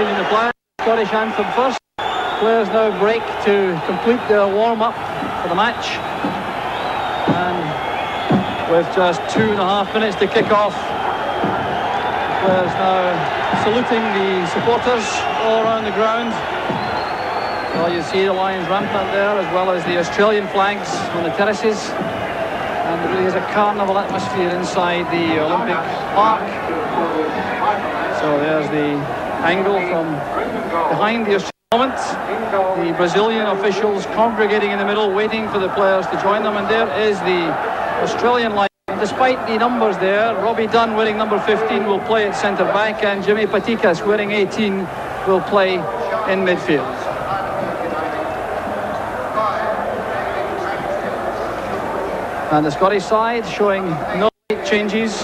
changing the plan. Scottish anthem first. Players now break to complete their warm-up for the match. And with just 2.5 minutes to kick off, the players now saluting the supporters all around the ground. Well, you see the Lions rampant there, as well as the Australian flags on the terraces. And there really is a carnival atmosphere inside the Olympic Park. So there's the angle from behind the Australian moment. The Brazilian officials congregating in the middle, waiting for the players to join them. And there is the Australian line. Despite the numbers there, Robbie Dunn wearing number 15 will play at centre back, and Jimmy Patikas wearing 18 will play in midfield. And the Scottish side showing no late changes.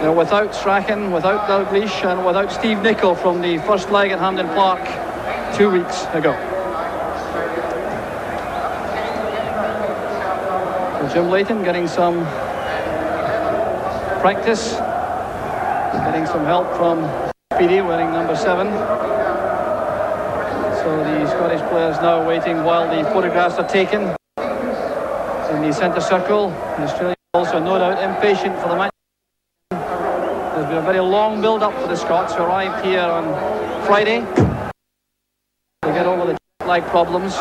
They're without Strachan, without Dalglish, and without Steve Nicol from the first leg at Hampden Park 2 weeks ago. So Jim Leighton getting some practice, getting some help from Speedy wearing number 7. So the Scottish players now waiting while the photographs are taken in the centre circle. The Australians also no doubt impatient for the match. There's been a very long build-up for the Scots, who arrived here on Friday to get over the jet lag problems.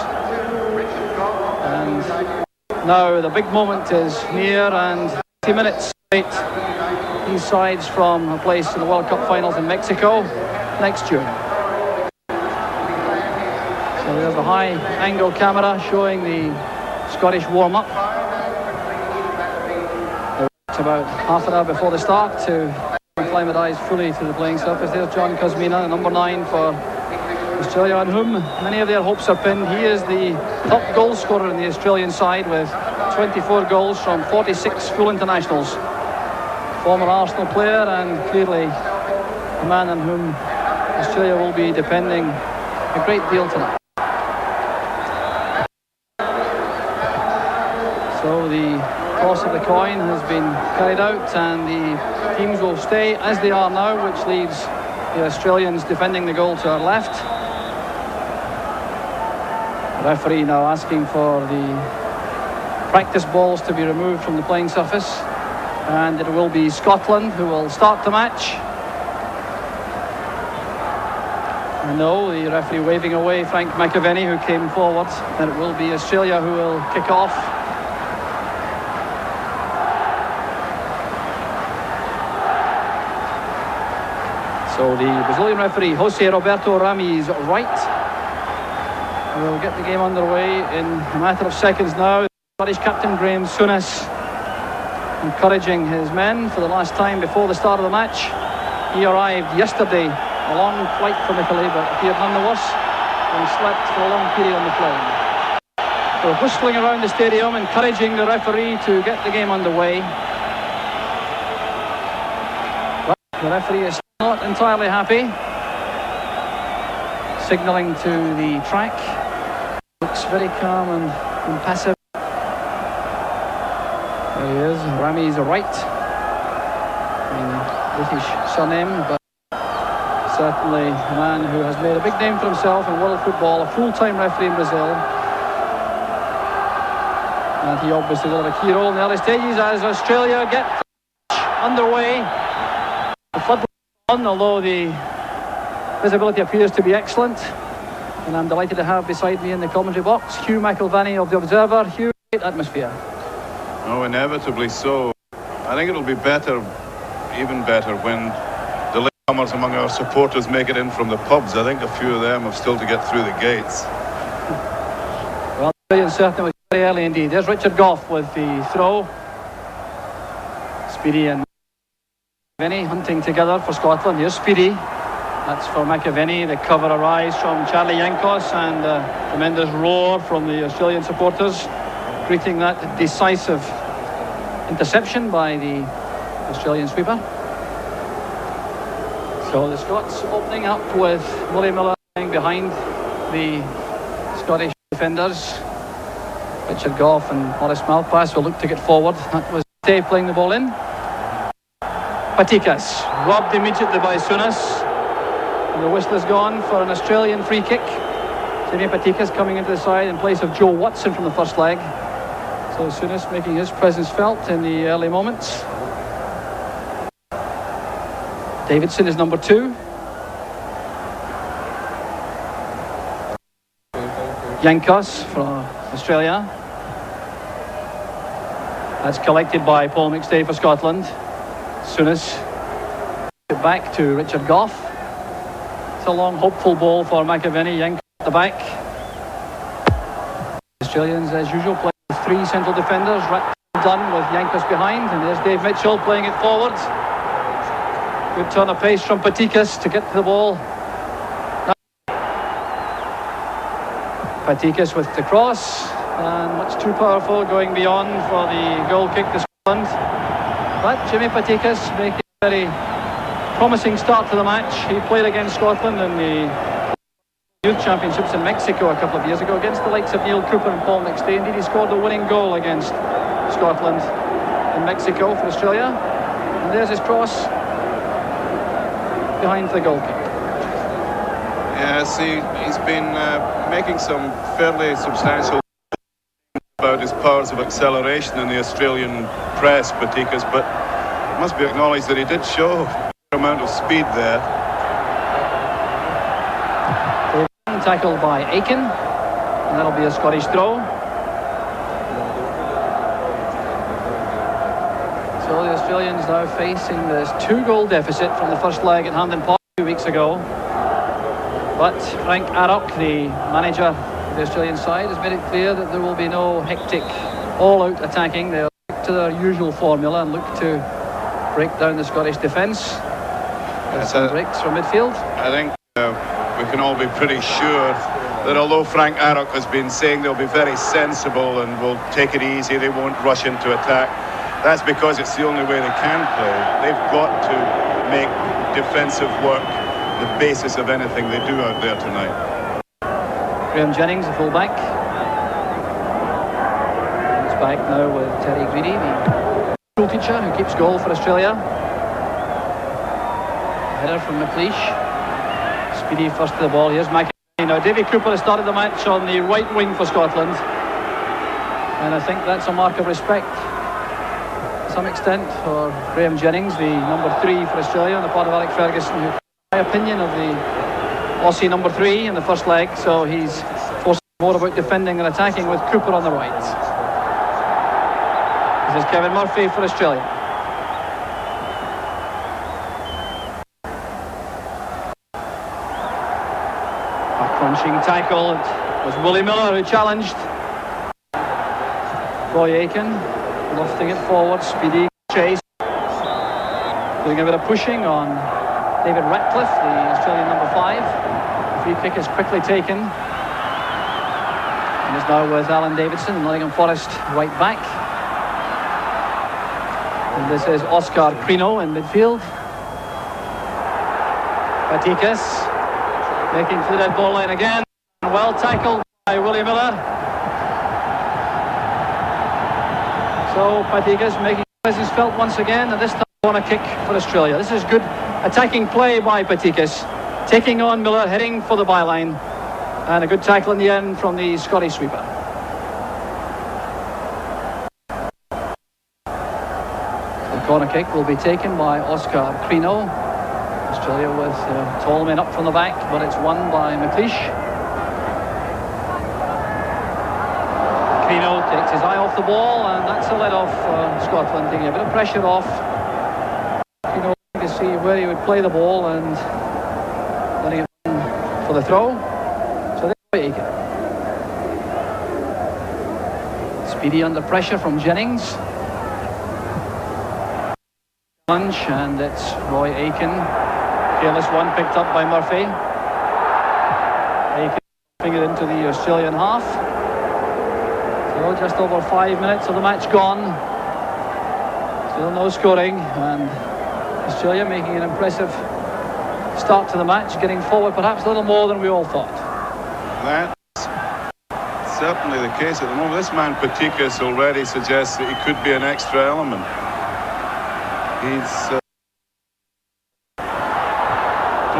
And now the big moment is near, and 20 minutes late. These sides from a place in the World Cup finals in Mexico next June. So there's the high-angle camera showing the Scottish warm-up. It's about half an hour before the start to acclimatise fully to the playing surface. There's John Kosmina, number 9 for Australia, on whom many of their hopes are pinned. He is the top goal scorer in the Australian side with 24 goals from 46 full internationals. Former Arsenal player, and clearly a man on whom Australia will be depending a great deal tonight. So the toss of the coin has been carried out, and the teams will stay as they are now, which leaves the Australians defending the goal to our left. The referee now asking for the practice balls to be removed from the playing surface, and it will be Scotland who will start the match. No, the referee waving away Frank McAvenny, who came forward, and it will be Australia who will kick off. So the Brazilian referee, Jose Roberto Ramirez, right, will get the game underway in a matter of seconds now. Scottish captain Graham Souness encouraging his men for the last time before the start of the match. He arrived yesterday, a long flight from Italy, but appeared none the worse, and slept for a long period on the plane. They're whistling around the stadium, encouraging the referee to get the game underway. But the referee is not entirely happy, signalling to the track. Looks very calm and impassive. There he is, Rami's right, British surname, but certainly a man who has made a big name for himself in world football, a full-time referee in Brazil. And he obviously will have a key role in the early stages as Australia get underway. The flood on, although the visibility appears to be excellent. And I'm delighted to have beside me in the commentary box Hugh McIlvanney of The Observer. Hugh, great atmosphere. Oh, inevitably so. I think it'll be better, even better, when the latecomers among our supporters make it in from the pubs. I think a few of them have still to get through the gates. Well, certainly was very early indeed. There's Richard Gough with the throw. Speedy and McAvenny hunting together for Scotland. Here's Speedy. That's for McAvenny. The cover arrives from Charlie Yankos, and a tremendous roar from the Australian supporters, greeting that decisive interception by the Australian sweeper. So the Scots opening up with Willie Miller behind the Scottish defenders. Richard Gough and Maurice Malpass will look to get forward. That was Tay playing the ball in. Patikas robbed immediately by Souness. And the whistle is gone for an Australian free kick. Jimmy Patikas coming into the side in place of Joe Watson from the first leg. So Souness making his presence felt in the early moments. Davidson is number 2. Yankos from Australia. That's collected by Paul McStay for Scotland. Souness it back to Richard Gough. It's a long hopeful ball for McAvenny. Yankos at the back. Australians as usual play with 3 central defenders. Ratcliffe and Dunn with Yankos behind, and there's Dave Mitchell playing it forward. Good turn of pace from Patikas to get to the ball. Patikas with the cross, and much too powerful, going beyond for the goal kick to Scotland. But Jimmy Patikas making a very promising start to the match. He played against Scotland in the Youth Championships in Mexico a couple of years ago against the likes of Neil Cooper and Paul McStay. Indeed, he scored the winning goal against Scotland in Mexico for Australia. And there's his cross behind the goal kick. Yes, he's been making some fairly substantial about his powers of acceleration in the Australian press, Patikas, but it must be acknowledged that he did show a fair amount of speed there. Tackled by Aiken, and that'll be a Scottish throw. So the Australians now facing this 2-goal deficit from the first leg at Hampden Park 2 weeks ago. But Frank Arok, the manager of the Australian side, has made it clear that there will be no hectic all-out attacking. They'll stick to their usual formula and look to break down the Scottish defence. Some breaks from midfield. I think we can all be pretty sure that although Frank Arok has been saying they'll be very sensible and will take it easy, they won't rush into attack, that's because it's the only way they can play. They've got to make defensive work the basis of anything they do out there tonight. Graham Jennings, the full-back. He's back now with Terry Greedy, the school teacher who keeps goal for Australia. Header from McLeish. Speedy first to the ball. Here's McAvenny. Now Davy Cooper has started the match on the right wing for Scotland, and I think that's a mark of respect to some extent for Graham Jennings, the number 3 for Australia, on the part of Alex Ferguson, who, in my opinion, of the Aussie number 3 in the first leg. So he's forcing more about defending than attacking with Cooper on the right. This is Kevin Murphy for Australia. Crunching tackle. It was Willie Miller who challenged. Roy Aiken lofting it forward. Speedy chase. Doing a bit of pushing on David Ratcliffe, the Australian number 5. Free kick is quickly taken. And is now with Alan Davidson, Nottingham Forest right back. And this is Oscar Crino in midfield. Patikas making for the dead ball line again. Well tackled by Willie Miller. So Patikas making his presence felt once again, and this time corner kick for Australia. This is good attacking play by Patikas, taking on Miller, heading for the byline, and a good tackle in the end from the Scottish sweeper. The corner kick will be taken by Oscar Crino. Australia with tall men up from the back, but it's won by McLeish. Crino takes his eye off the ball, and that's a let off Scotland, taking a bit of pressure off. Crino to see where he would play the ball and letting it in for the throw. So there you go. Speedy under pressure from Jennings. Lunge, and it's Roy Aiken. Careless one picked up by Murphy. Aiken putting it into the Australian half. So just over 5 minutes of the match gone. Still no scoring, and Australia making an impressive start to the match, getting forward perhaps a little more than we all thought. That's certainly the case at the moment. This man Patikas already suggests that he could be an extra element. He's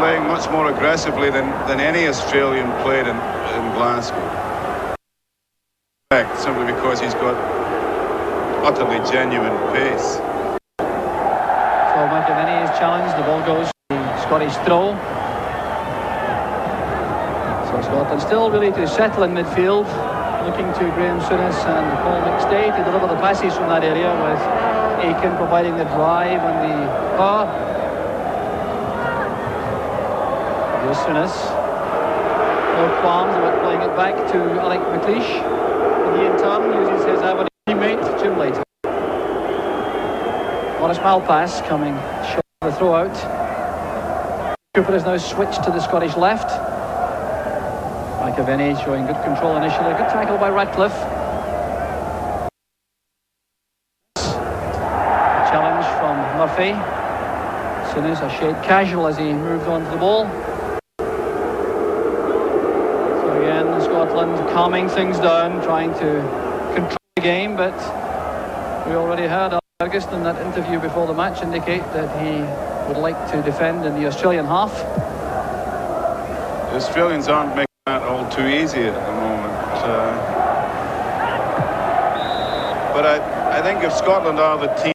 playing much more aggressively than any Australian played in Glasgow. Simply because he's got utterly genuine pace. So McAvenny is challenged, the ball goes to the Scottish throw. So Scotland still really to settle in midfield, looking to Graham Souness and Paul McStay to deliver the passes from that area, with Aiken providing the drive and the power. Here's Souness. No qualms about playing it back to Arok McLeish. And he in turn uses his Aberdeen teammate Jim Leighton. Morris Malpass coming short of the throw out. Cooper has now switched to the Scottish left. McAvenny showing good control initially. Good tackle by Ratcliffe. Challenge from Murphy. Souness a shade casual as he moved on to the ball. So again, Scotland calming things down, trying to control the game, but we already heard August in that interview before the match indicate that he would like to defend in the Australian half. The Australians aren't making that all too easy at the moment. But I think if Scotland are the team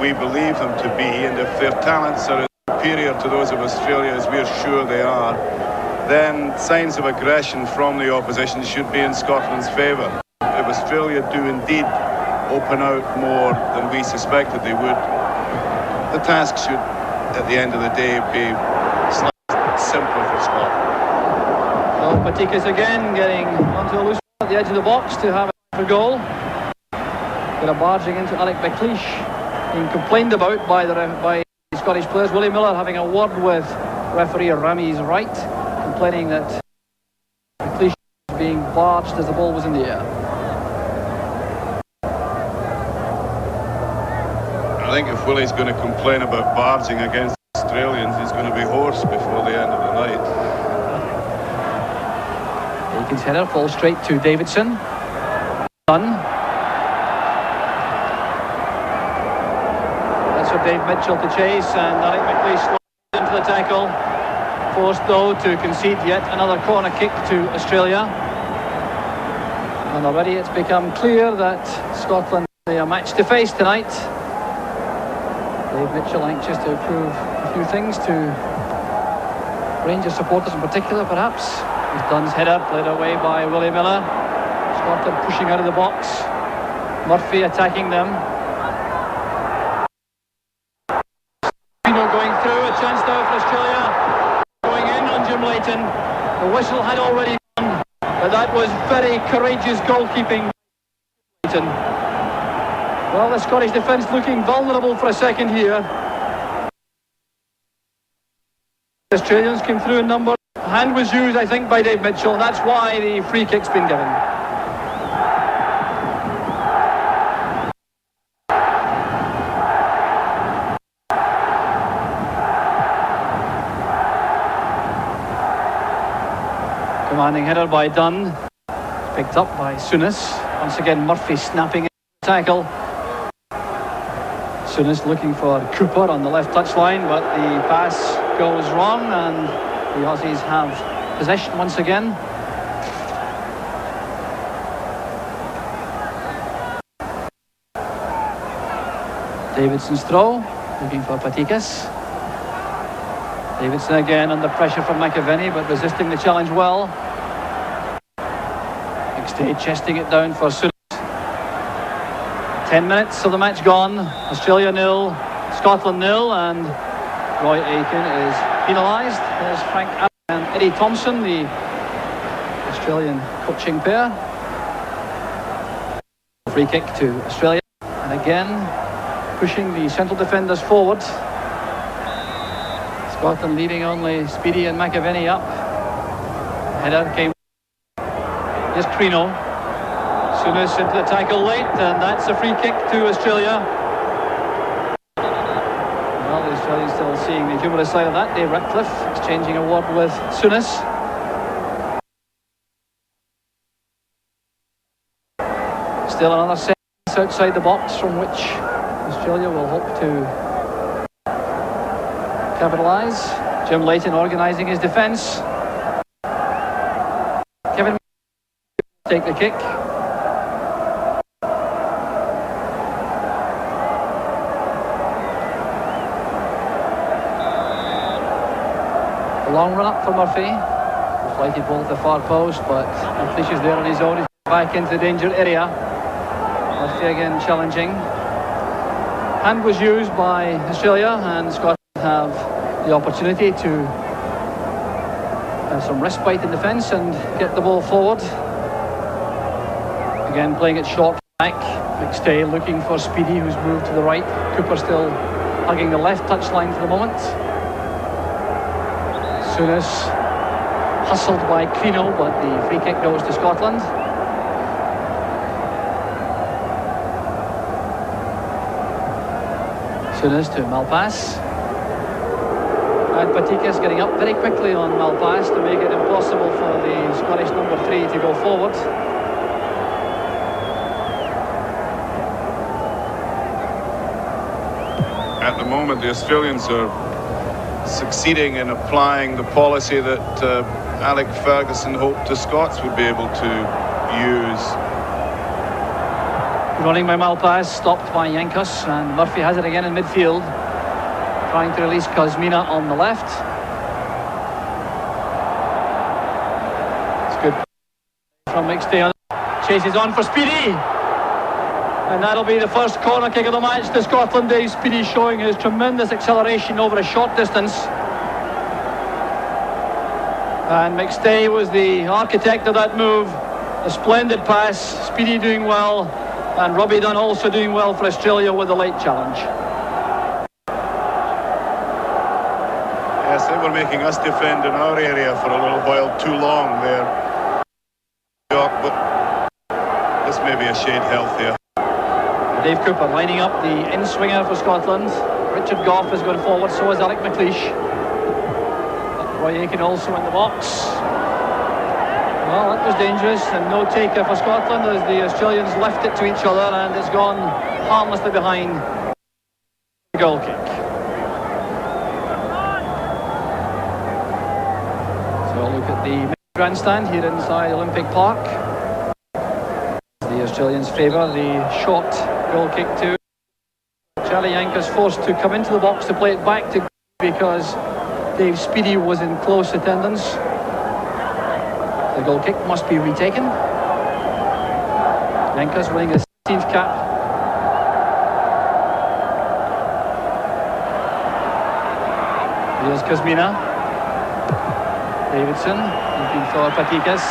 we believe them to be, and if their talents are superior to those of Australia, as we're sure they are, then signs of aggression from the opposition should be in Scotland's favour. If Australia do indeed open out more than we suspected they would, the task should, at the end of the day, be slightly simpler for Scotland. Well, Patikas again getting onto a loose at the edge of the box to have a goal. Got a barging into Arok McLeish, being complained about by the Scottish players. Willie Miller having a word with referee Rami's right, complaining that McLeish was being barged as the ball was in the air. I think if Willie's going to complain about barging against Australians, he's going to be hoarse before the end of the night. Aiken's header falls straight to Davidson. Dunn. That's for Dave Mitchell to chase, and Arok McLeish slides into the tackle. Forced though to concede yet another corner kick to Australia. And already it's become clear that Scotland are a match to face tonight. Dave Mitchell anxious to prove a few things to Rangers supporters in particular, perhaps. With Dunn's header played away by Willie Miller. Scotland pushing out of the box. Murphy attacking them. Crino going through, a chance now for Australia. Going in on Jim Leighton. The whistle had already gone, but that was very courageous goalkeeping. Leighton. Well, the Scottish defence looking vulnerable for a second here. The Australians came through in number. A hand was used, I think, by Dave Mitchell, and that's why the free kick's been given. Commanding header by Dunn. Picked up by Souness. Once again, Murphy snapping in the tackle. Souness looking for Cooper on the left touchline, but the pass goes wrong and the Aussies have possession once again. Davidson's throw, looking for Patikas. Davidson again under pressure from McAvenny, but resisting the challenge well. McStay chesting it down for Souness. 10 minutes of the match gone. Australia 0, Scotland 0, and Roy Aiken is penalised. There's Frank Arok and Eddie Thompson, the Australian coaching pair. Free kick to Australia, and again pushing the central defenders forward. Scotland leaving only Speedy and McAvenny up. Header came. Here's Crino. Souness into the tackle late, and that's a free kick to Australia. Well, the Australians still seeing the humorous side of that. Dave Ratcliffe exchanging a word with Souness. Still another set outside the box from which Australia will hope to capitalise. Jim Leighton organising his defence. Kevin take the kick. A long run up for Murphy. Flighted ball to the far post, but McLeish is there on his own. He's back into the danger area. Murphy again challenging. Hand was used by Australia, and Scotland have the opportunity to have some respite in defence and get the ball forward. Again playing it short back. McStay looking for Speedy, who's moved to the right. Cooper still hugging the left touchline for the moment. Souness hustled by Crino, but the free kick goes to Scotland. Souness to Malpass. And Patikas getting up very quickly on Malpass to make it impossible for the Scottish number 3 to go forward. At the moment, the Australians are succeeding in applying the policy that Alec Ferguson hoped the Scots would be able to use. Running by Malpass, stopped by Yankos, and Murphy has it again in midfield. Trying to release Kosmina on the left. It's good from McStay. Chases on for Speedy. And that'll be the first corner kick of the match to Scotland. Speedy showing his tremendous acceleration over a short distance. And McStay was the architect of that move. A splendid pass, Speedy doing well, and Robbie Dunn also doing well for Australia with the late challenge. Yes, they were making us defend in our area for a little while too long there. But this may be a shade healthier. Dave Cooper lining up the in-swinger for Scotland. Richard Gough has gone forward, so has Alec McLeish. Roy Aitken also in the box. Well, that was dangerous, and no taker for Scotland as the Australians left it to each other, and it's gone harmlessly behind the goal kick. So a look at the grandstand here inside Olympic Park. The Australians favour the short goal kick to Charlie Yankos, forced to come into the box to play it back to because Dave Speedy was in close attendance. The goal kick must be retaken. Yankos winning his 16th cap. Here's Kosmina. Davidson looking for Patikas.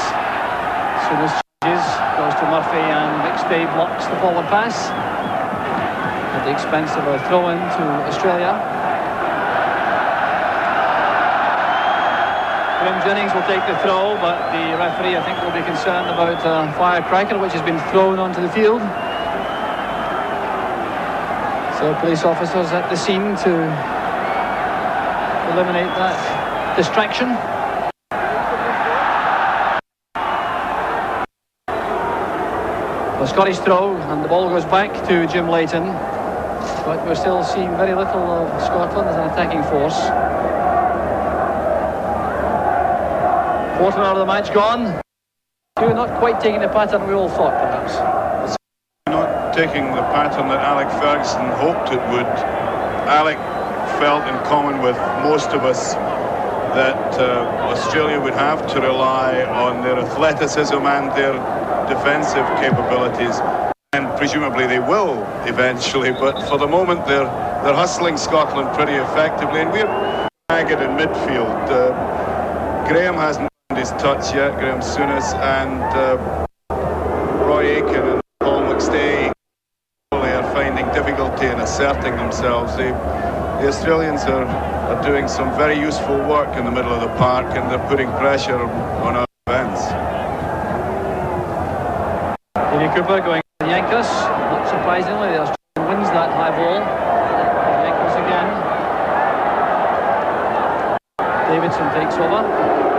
Souness changes, goes to Murphy, and McStay blocks the forward pass at the expense of a throw-in to Australia. Jennings will take the throw, but the referee, I think, will be concerned about a firecracker which has been thrown onto the field. So police officers at the scene to eliminate that distraction. A Scottish throw, and the ball goes back to Jim Leighton, but we're still seeing very little of Scotland as an attacking force. Quarter hour of the match gone. You're not quite taking the pattern we all thought, perhaps. Not taking the pattern that Alec Ferguson hoped it would. Alec felt, in common with most of us, that Australia would have to rely on their athleticism and their defensive capabilities, and presumably they will eventually, but for the moment they're hustling Scotland pretty effectively, and we're ragged in midfield. Graham hasn't his touch yet, Graham Souness, and Roy Aitken and Paul McStay are finding difficulty in asserting themselves. The Australians are doing some very useful work in the middle of the park, and they're putting pressure on our defence. Davy Cooper going to Yankos. Not surprisingly, the Australian wins that high ball. Yankos again. Davidson takes over.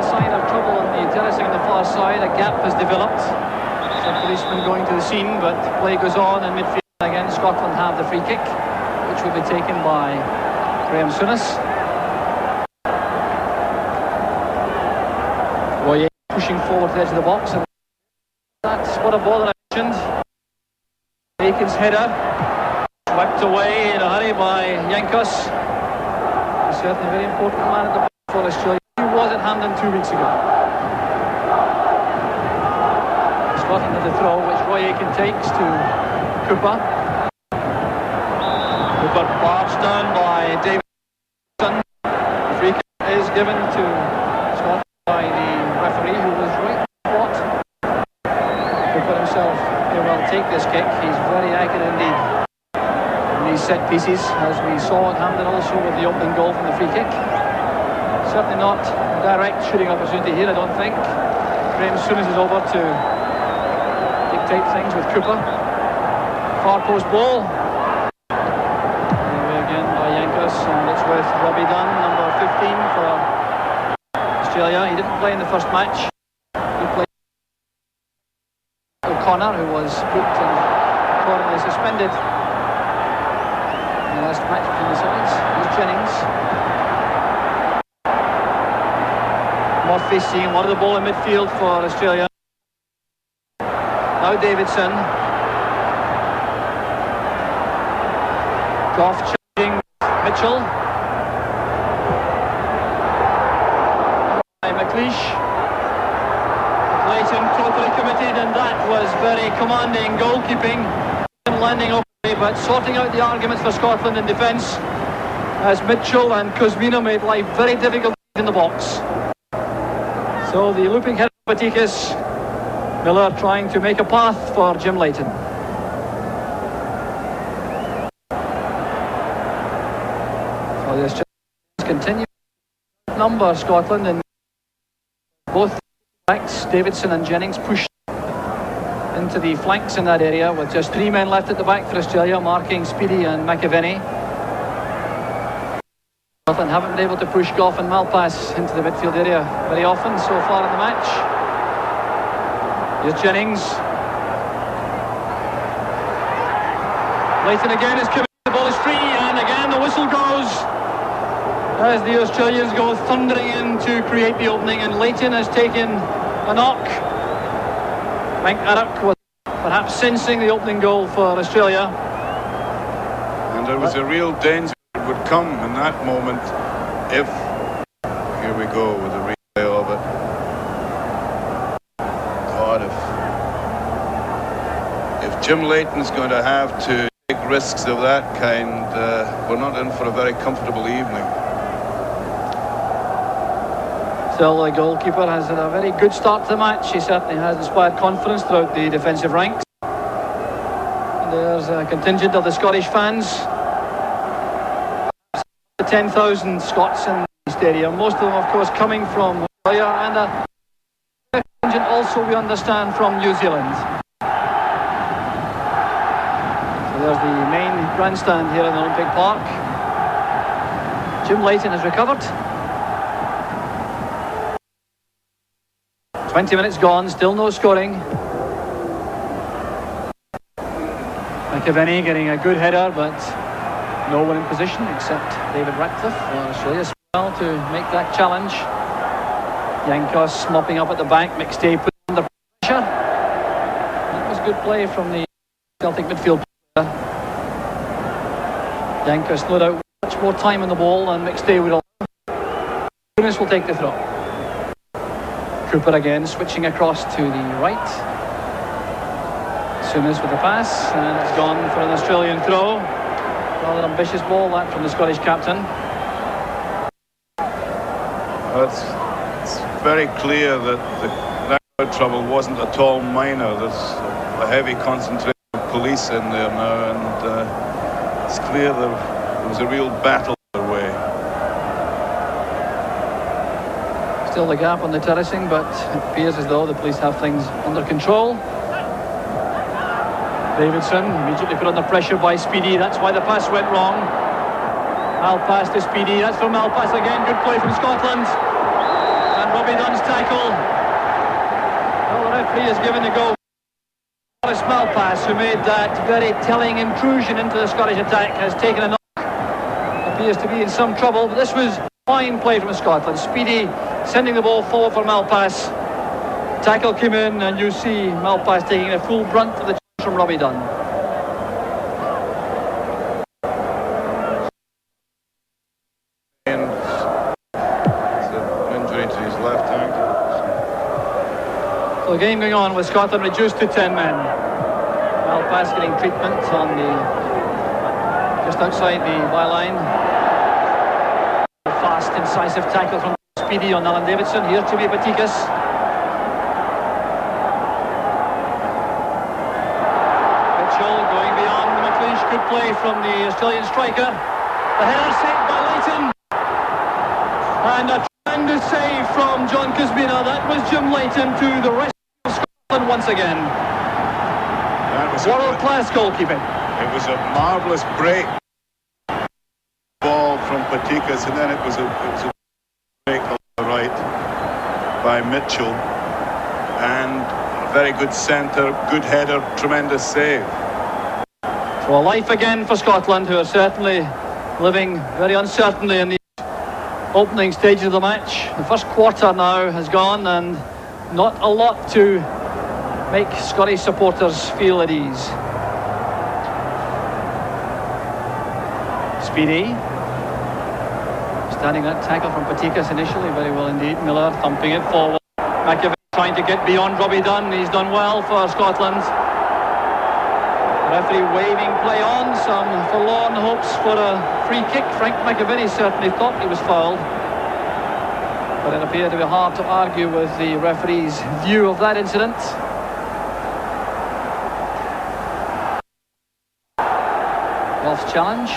a sign of trouble on the terracing on the far side. A gap has developed. Some policemen going to the scene, but play goes on in midfield. Again, Scotland have the free kick, which will be taken by Graham Souness. Royer pushing forward to the edge of the box, and that's what a ball I mentioned. Bacon's header swept away in a hurry by Yankos. He's certainly a very important man at the back for Australia. He was at Hampden 2 weeks ago. Scotland at the throw, which Royer takes to Cooper. Cooper barged down by Davidson. The free kick is given to Scotland by the referee, who was right in the spot. Cooper himself may well take this kick. He's very accurate indeed in these set pieces, as we saw at Hampden also with the opening goal from the free kick. Certainly not a direct shooting opportunity here, I don't think. Graham Souness is over to dictate things with Cooper. Far post ball. Anyway, again by Yankos, and it's with Robbie Dunn, number 15 for Australia. He didn't play in the first match. He played O'Connor, who was booked and accordingly suspended in the last match between the sides. Here's Jennings. Murphy seeing one of the ball in midfield for Australia. Now Davidson. Goff challenging Mitchell. By McLeish. Clayton totally committed, and that was very commanding goalkeeping. Landing okay, but sorting out the arguments for Scotland in defence, as Mitchell and Kosmina made life very difficult in the box. So the looping head of Patikas. Miller trying to make a path for Jim Leighton. So this just continues number Scotland, and both backs, Davidson and Jennings, pushed into the flanks in that area with just 3 men left at the back for Australia, marking Speedy and McAvenny. Scotland haven't been able to push Goff and Malpass into the midfield area very often so far in the match. Here's Jennings. Leighton again is coming. The ball is free, and again the whistle goes as the Australians go thundering in to create the opening, and Leighton has taken a knock. I think Arok was perhaps sensing the opening goal for Australia. And there was a real danger it would come in that moment if, here we go with the replay of it. God, if Jim Leighton's going to have to take risks of that kind, we're not in for a very comfortable evening. Still, the goalkeeper has had a very good start to the match. He certainly has inspired confidence throughout the defensive ranks. And there's a contingent of the Scottish fans. 10,000 Scots in the stadium, most of them of course coming from Australia, and a contingent also, we understand, from New Zealand. So there's the main grandstand here in the Olympic Park. Jim Leighton has recovered. 20 minutes gone, still no scoring. McAvenny getting a good header, but no one in position except David Ratcliffe for Australia well to make that challenge. Yankos mopping up at the back, McStay put under pressure. That was good play from the Celtic midfield player. Yankos no doubt much more time on the ball than McStay would allow. Souness will take the throw. Cooper again switching across to the right. Souness with the pass, and it's gone for an Australian throw. Rather ambitious ball that from the Scottish captain. It's very clear that the crowd trouble wasn't at all minor. There's a heavy concentration of police in there now, and it's clear there was a real battle underway. Still the gap on the terracing, but it appears as though the police have things under control. Davidson immediately put under pressure by Speedy. That's why the pass went wrong. Malpass to Speedy. That's from Malpass again. Good play from Scotland. And Robbie Dunn's tackle. Well, the referee has given the go. Malpass, who made that very telling intrusion into the Scottish attack, has taken a knock. Appears to be in some trouble, but this was fine play from Scotland. Speedy sending the ball forward for Malpass. Tackle came in, and you see Malpass taking the full brunt of the challenge from Robbie Dunn. And it's an injury to his left ankle. So the game going on with Scotland reduced to 10 men. Malpass getting treatment on the just outside the byline. Fast, incisive tackle from Speedy on Alan Davidson. Here to be Patikas. Mitchell going beyond the McLeish. Good play from the Australian striker. The header saved by Leighton. And a tremendous save from John Kosmina. That was Jim Leighton to the rest of Scotland once again. World-class goalkeeping. It was a marvellous break. Ball from Patikas, and then it was a break on the right by Mitchell, and a very good centre, good header, tremendous save. So a life again for Scotland, who are certainly living very uncertainly in the opening stages of the match. The first quarter now has gone, and not a lot to make Scottish supporters feel at ease. Speedy standing that tackle from Patikas initially, very well indeed. Miller thumping it forward. McAvey trying to get beyond Robbie Dunn. He's done well for Scotland. Referee waving play on. Some forlorn hopes for a free kick. Frank McAvey certainly thought he was fouled, but it appeared to be hard to argue with the referee's view of that incident. Goff's challenge.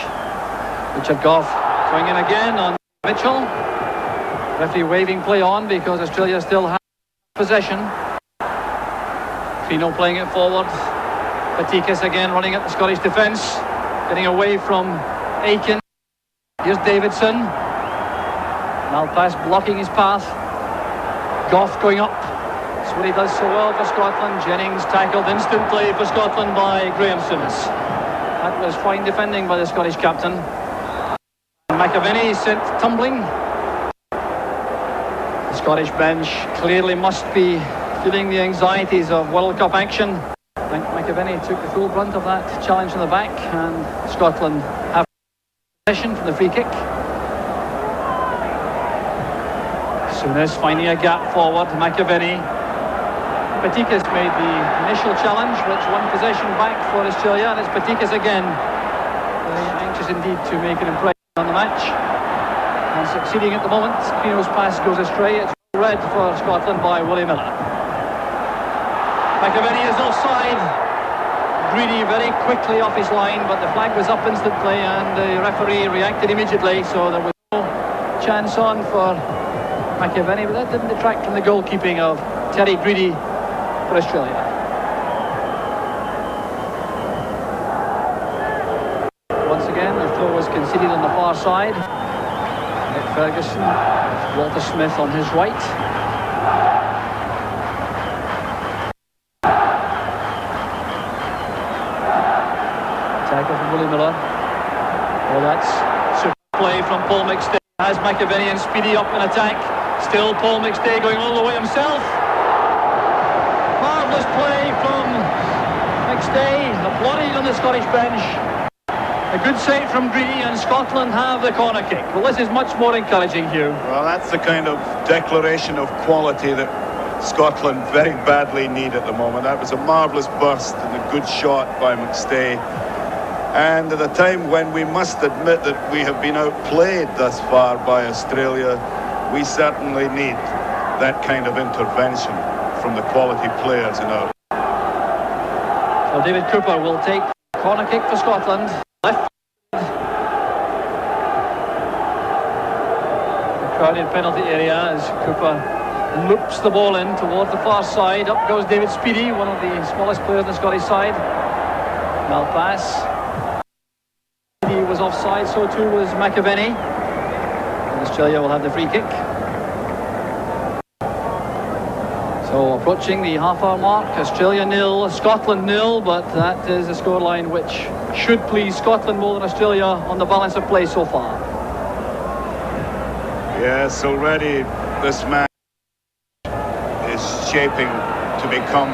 Richard Goff going in again on Mitchell. Referee waving play on because Australia still has possession. Crino playing it forward. Patikas again running at the Scottish defence. Getting away from Aiken. Here's Davidson. Malpass blocking his path. Goff going up. That's what he does so well for Scotland. Jennings tackled instantly for Scotland by Graham Souness. That was fine defending by the Scottish captain. McAvey sent tumbling. The Scottish bench clearly must be feeling the anxieties of World Cup action. I think McAvey took the full brunt of that challenge in the back, and Scotland have possession from the free kick. Souness finding a gap forward. McAvey. Patikas made the initial challenge, which won possession back for Australia, and it's Patikas again. Very anxious indeed to make an impression on the match, and succeeding at the moment. Crino's pass goes astray. It's red for Scotland by Willie Miller. McAvey is offside. Greedy very quickly off his line, but the flag was up instantly, and the referee reacted immediately, so there was no chance on for McAvey, but that didn't detract from the goalkeeping of Terry Greedy for Australia. Once again, the throw was conceded on the far side. Nick Ferguson, Walter Smith on his right. Tackle from Willie Miller. Well, that's super play from Paul McStay. Has McAvey and Speedy up in attack. Still Paul McStay going all the way himself. Marvellous play from McStay, applauded on the Scottish bench. A good save from Greedy, and Scotland have the corner kick. Well, this is much more encouraging, Hugh. Well, that's the kind of declaration of quality that Scotland very badly need at the moment. That was a marvellous burst and a good shot by McStay. And at a time when we must admit that we have been outplayed thus far by Australia, we certainly need that kind of intervention from the quality players in our... So David Cooper will take corner kick for Scotland. Left. The crowded penalty area as Cooper loops the ball in toward the far side. Up goes David Speedy, one of the smallest players on the Scottish side. Malpass. He was offside, so too was McAvey. And Australia will have the free kick. So approaching the half-hour mark, Australia 0, Scotland 0, but that is a scoreline which should please Scotland more than Australia on the balance of play so far. Yes, already this match is shaping to become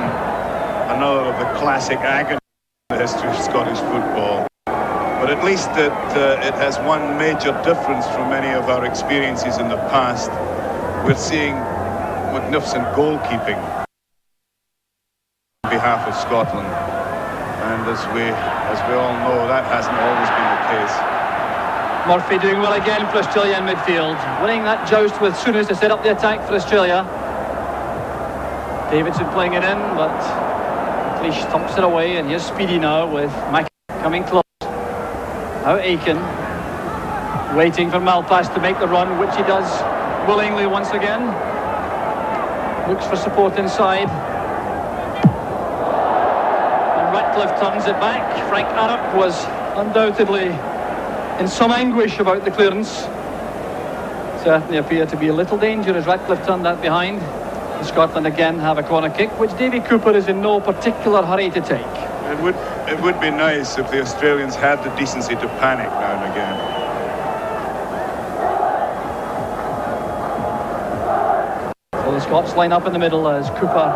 another of the classic agonies in the history of Scottish football. But at least it has one major difference from many of our experiences in the past. We're seeing magnificent goalkeeping on behalf of Scotland, and as we all know, that hasn't always been the case. Murphy doing well again for Australia in midfield, winning that joust with Souness to set up the attack for Australia. Davidson playing it in, but McLeish thumps it away, and here's Speedy now with Mac coming close. Now Aiken waiting for Malpass to make the run, which he does willingly once again. Looks for support inside. And Ratcliffe turns it back. Frank Arok was undoubtedly in some anguish about the clearance. Certainly appeared to be a little danger as Ratcliffe turned that behind. And Scotland again have a corner kick, which Davy Cooper is in no particular hurry to take. It would be nice if the Australians had the decency to panic now and again. So the Scots line up in the middle as Cooper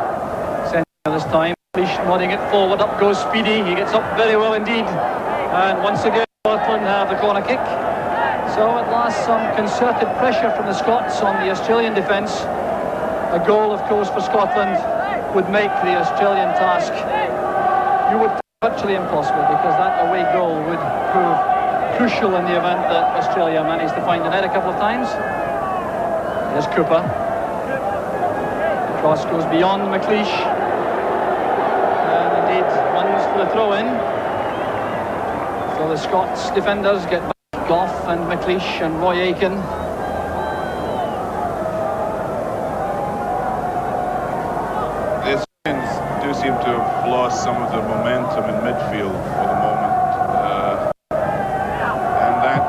sends it this time. Nodding it forward, up goes Speedy. He gets up very well indeed. And once again, Scotland have the corner kick. So at last, some concerted pressure from the Scots on the Australian defence. A goal, of course, for Scotland would make the Australian task, you would think, virtually impossible, because that away goal would prove crucial in the event that Australia managed to find the net a couple of times. Here's Cooper. The cross goes beyond McLeish. And indeed runs for the throw-in. So the Scots defenders get back, Goff and McLeish and Roy Aiken. The Australians do seem to have lost some of their momentum in midfield for the moment. And that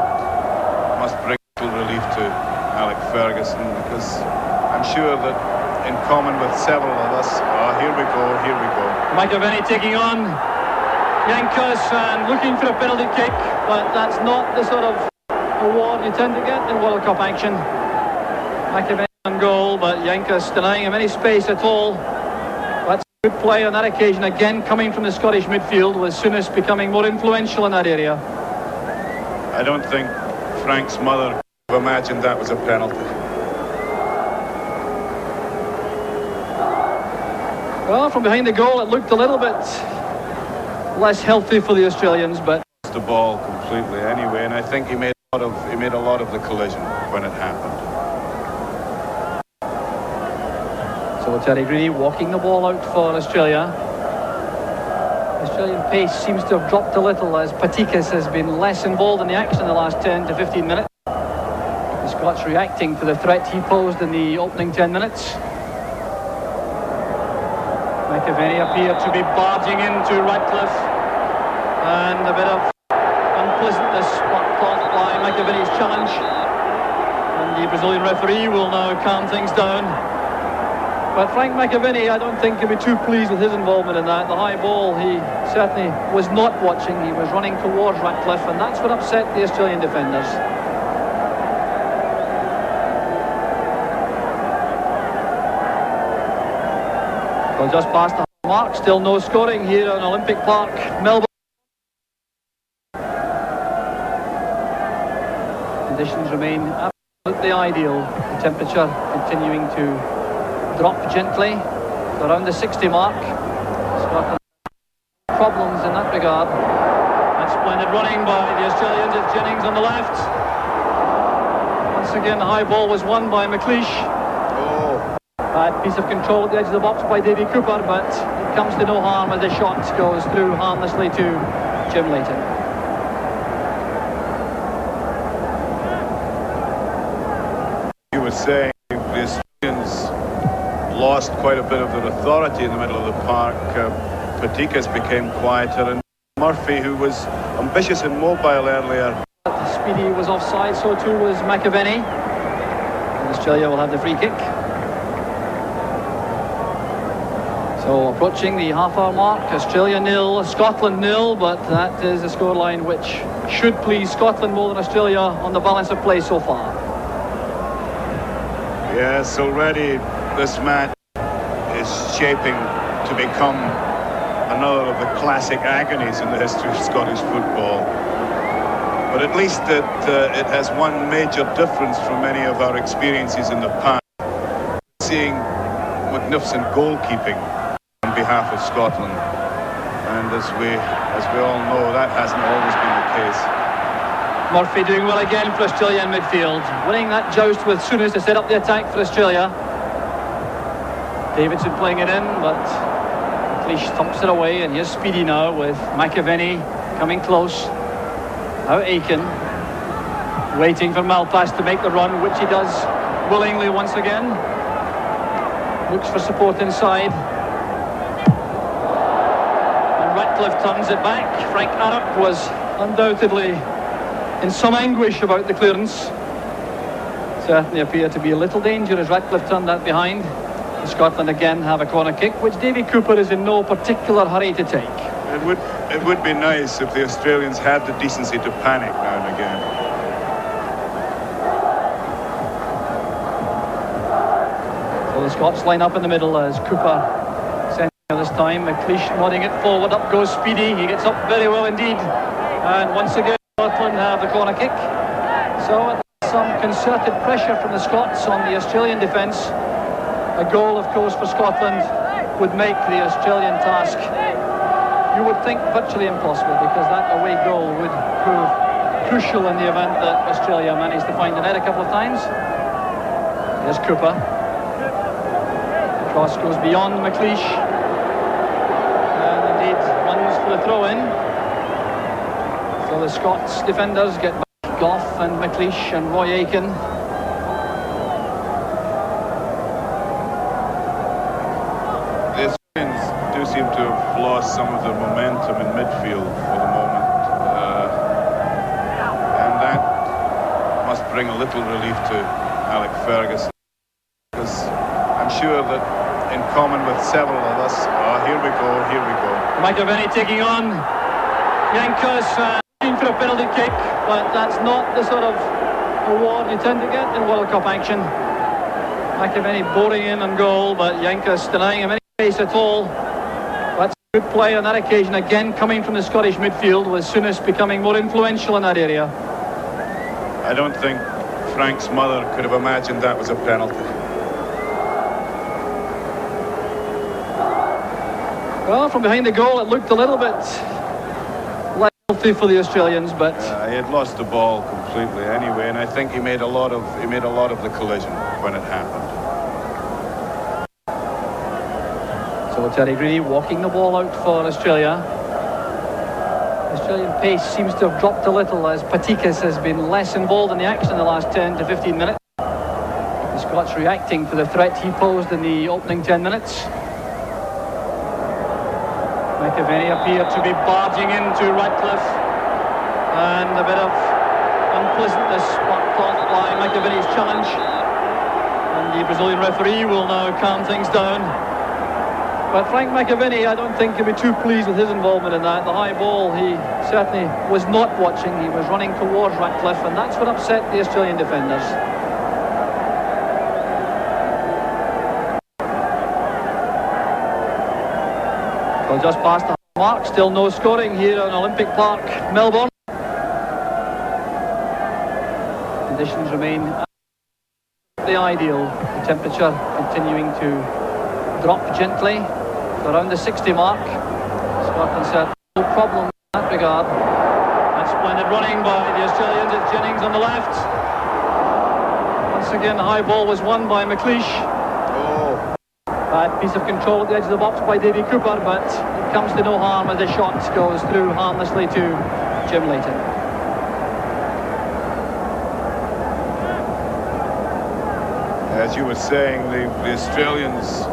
must bring little relief to Alec Ferguson, because I'm sure that in common with several of us, here we go. McAvenny taking on Yankos and looking for a penalty kick, but that's not the sort of award you tend to get in World Cup action. McAvenny on goal, but Yankos denying him any space at all. That's a good play on that occasion, again coming from the Scottish midfield, with Souness becoming more influential in that area. I don't think Frank's mother could have imagined that was a penalty. Well, from behind the goal it looked a little bit less healthy for the Australians, but The ball completely anyway, and I think he made a lot of the collision when it happened. so Terry Greedy walking the ball out for Australia. Australian pace seems to have dropped a little as Patikas has been less involved in the action in the last 10 to 15 minutes. The Scots reacting to the threat he posed in the opening 10 minutes. McAvenny appeared to be barging into Ratcliffe, and a bit of unpleasantness caused by McAvenny's challenge, and the Brazilian referee will now calm things down. But Frank McAvenny, I don't think, can be too pleased with his involvement in that. The high ball, he certainly was not watching. He was running towards Ratcliffe, and that's what upset the Australian defenders. Well, just past the mark, still no scoring here on Olympic Park, Melbourne. Conditions remain absolutely ideal. The temperature continuing to drop gently around the 60 mark. Scotland problems in that regard. And splendid running by the Australians. It's Jennings on the left. Once again, the high ball was won by McLeish. Bad piece of control at the edge of the box by Davy Cooper, but it comes to no harm as the shot goes through harmlessly to Jim Leighton. You were saying the Australians lost quite a bit of their authority in the middle of the park. Patikas became quieter, and Murphy, who was ambitious and mobile earlier. Speedy was offside, so too was McAvenny. And Australia will have the free kick. So approaching the half-hour mark, Australia 0, Scotland 0, but that is a scoreline which should please Scotland more than Australia on the balance of play so far. Yes, already this match is shaping to become another of the classic agonies in the history of Scottish football. But at least it has one major difference from many of our experiences in the past. Seeing magnificent goalkeeping on behalf of Scotland, and as we all know, that hasn't always been the case. Murphy doing well again for Australia in midfield, winning that joust with Souness to set up the attack for Australia. Davidson playing it in, but McLeish thumps it away, and here's Speedy now with McAvenny coming close. Now Aiken waiting for Malpass to make the run, which he does willingly once again. Looks for support inside. And Ratcliffe turns it back. Frank Arok was undoubtedly in some anguish about the clearance. Certainly appeared to be a little danger as Ratcliffe turned that behind. And Scotland again have a corner kick, which Davy Cooper is in no particular hurry to take. It would be nice if the Australians had the decency to panic now and again. So the Scots line up in the middle as Cooper sending this time. McLeish nodding it forward. Up goes Speedy. He gets up very well indeed. And once again Scotland have the corner kick. So some concerted pressure from the Scots on the Australian defence. A goal, of course, for Scotland would make the Australian task, you would think, virtually impossible, because that away goal would prove crucial in the event that Australia managed to find the net a couple of times. Here's Cooper. The cross goes beyond McLeish, and indeed runs for the throw-in. So the Scots defenders get back, Goff and McLeish and Roy Aiken. Seem to have lost some of the momentum in midfield for the moment, and that must bring a little relief to Alec Ferguson, because I'm sure that in common with several of us, here we go. McAvenny taking on Yankos, looking for a penalty kick, but that's not the sort of award you tend to get in World Cup action. McAvenny boring in on goal, but Yankos denying him any space at all. Good play on that occasion, again coming from the Scottish midfield, with Souness becoming more influential in that area. I don't think Frank's mother could have imagined that was a penalty. Well, from behind the goal it looked a little bit healthy for the Australians, but he had lost the ball completely anyway, and I think he made a lot of the collision when it happened. So Terry Greedy walking the ball out for Australia. Australian pace seems to have dropped a little as Patikas has been less involved in the action in the last 10 to 15 minutes. The Scots reacting to the threat he posed in the opening 10 minutes. McAvenny appeared to be barging into Ratcliffe, and a bit of unpleasantness sparked off by McAvenny's challenge. And the Brazilian referee will now calm things down. But Frank McAvenny, I don't think he'll be too pleased with his involvement in that. The high ball, he certainly was not watching. He was running towards Ratcliffe, and that's what upset the Australian defenders. Well, just past the mark, still no scoring here on Olympic Park, Melbourne. Conditions remain the ideal. The temperature continuing to drop gently to around the 60 mark. Scotland said no problem in that regard. And splendid running by the Australians. It's Jennings on the left. Once again the high ball was won by McLeish. Bad piece of control at the edge of the box by Davy Cooper, but it comes to no harm as the shot goes through harmlessly to Jim Leighton. As you were saying, the Australians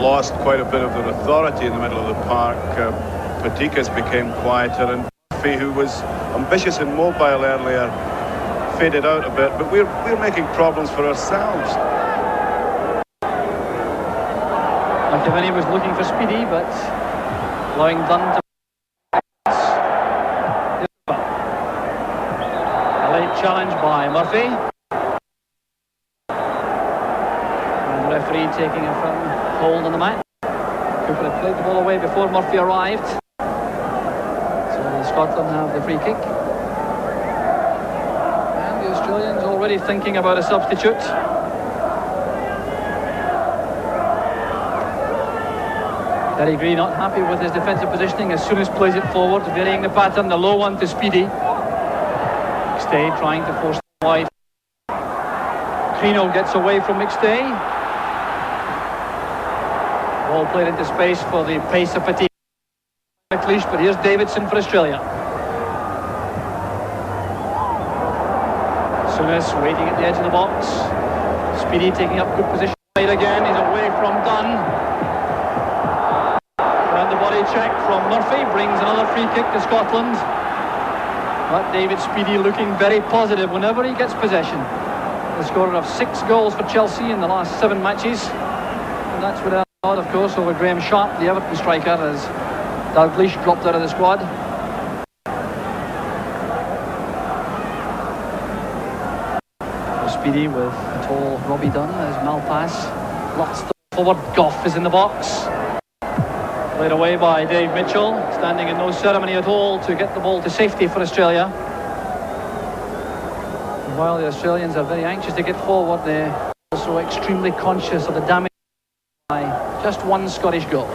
lost quite a bit of their authority in the middle of the park. Patikas became quieter, and Murphy, who was ambitious and mobile earlier, faded out a bit, but we're making problems for ourselves. McAvenny was looking for Speedy, but allowing Dunn to... A late challenge by Murphy. And the referee taking a firm hold on the match. Cooper had played the ball away before Murphy arrived. So Scotland have the free kick. And the Australians already thinking about a substitute. Terry Green not happy with his defensive positioning. As soon as plays it forward, varying the pattern, the low one to Speedy. McStay trying to force it wide. Crino gets away from McStay. Ball played into space for the pace of Patikas. But here's Davidson for Australia. Souness waiting at the edge of the box. Speedy taking up good position right again. He's away from Dunn. And the body check from Murphy brings another free kick to Scotland. But David Speedy looking very positive whenever he gets possession. The scorer of 6 goals for Chelsea in the last 7 matches. And that's without, of course, over Graham Sharp, the Everton striker, as Dalglish dropped out of the squad. Speedy with a tall Robbie Dunn as Malpass. Lots forward. Goff is in the box. Played away by Dave Mitchell, standing in no ceremony at all to get the ball to safety for Australia. And while the Australians are very anxious to get forward, they're also extremely conscious of the damage by just 1 Scottish goal.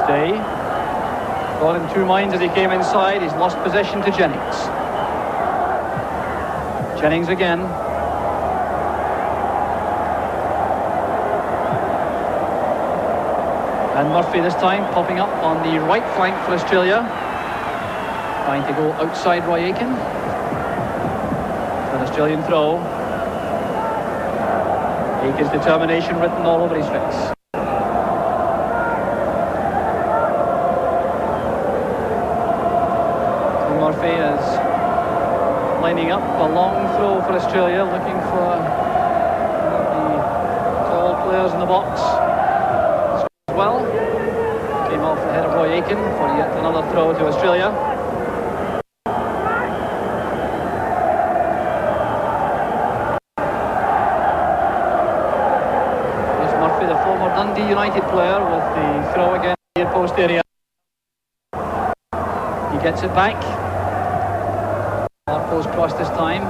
Stay. Got in 2 minds as he came inside. He's lost possession to Jennings. Jennings again. And Murphy this time popping up on the right flank for Australia. Trying to go outside Roy Aitken. An Australian throw. Aitken's determination written all over his face. Murphy is lining up a long throw for Australia, looking for the tall players in the box. As well, came off the head of Roy Aitken for yet another throw to Australia. Here's Murphy, the former Dundee United player, with the throw again in the near post area. He gets it back. Zarko's cross this time.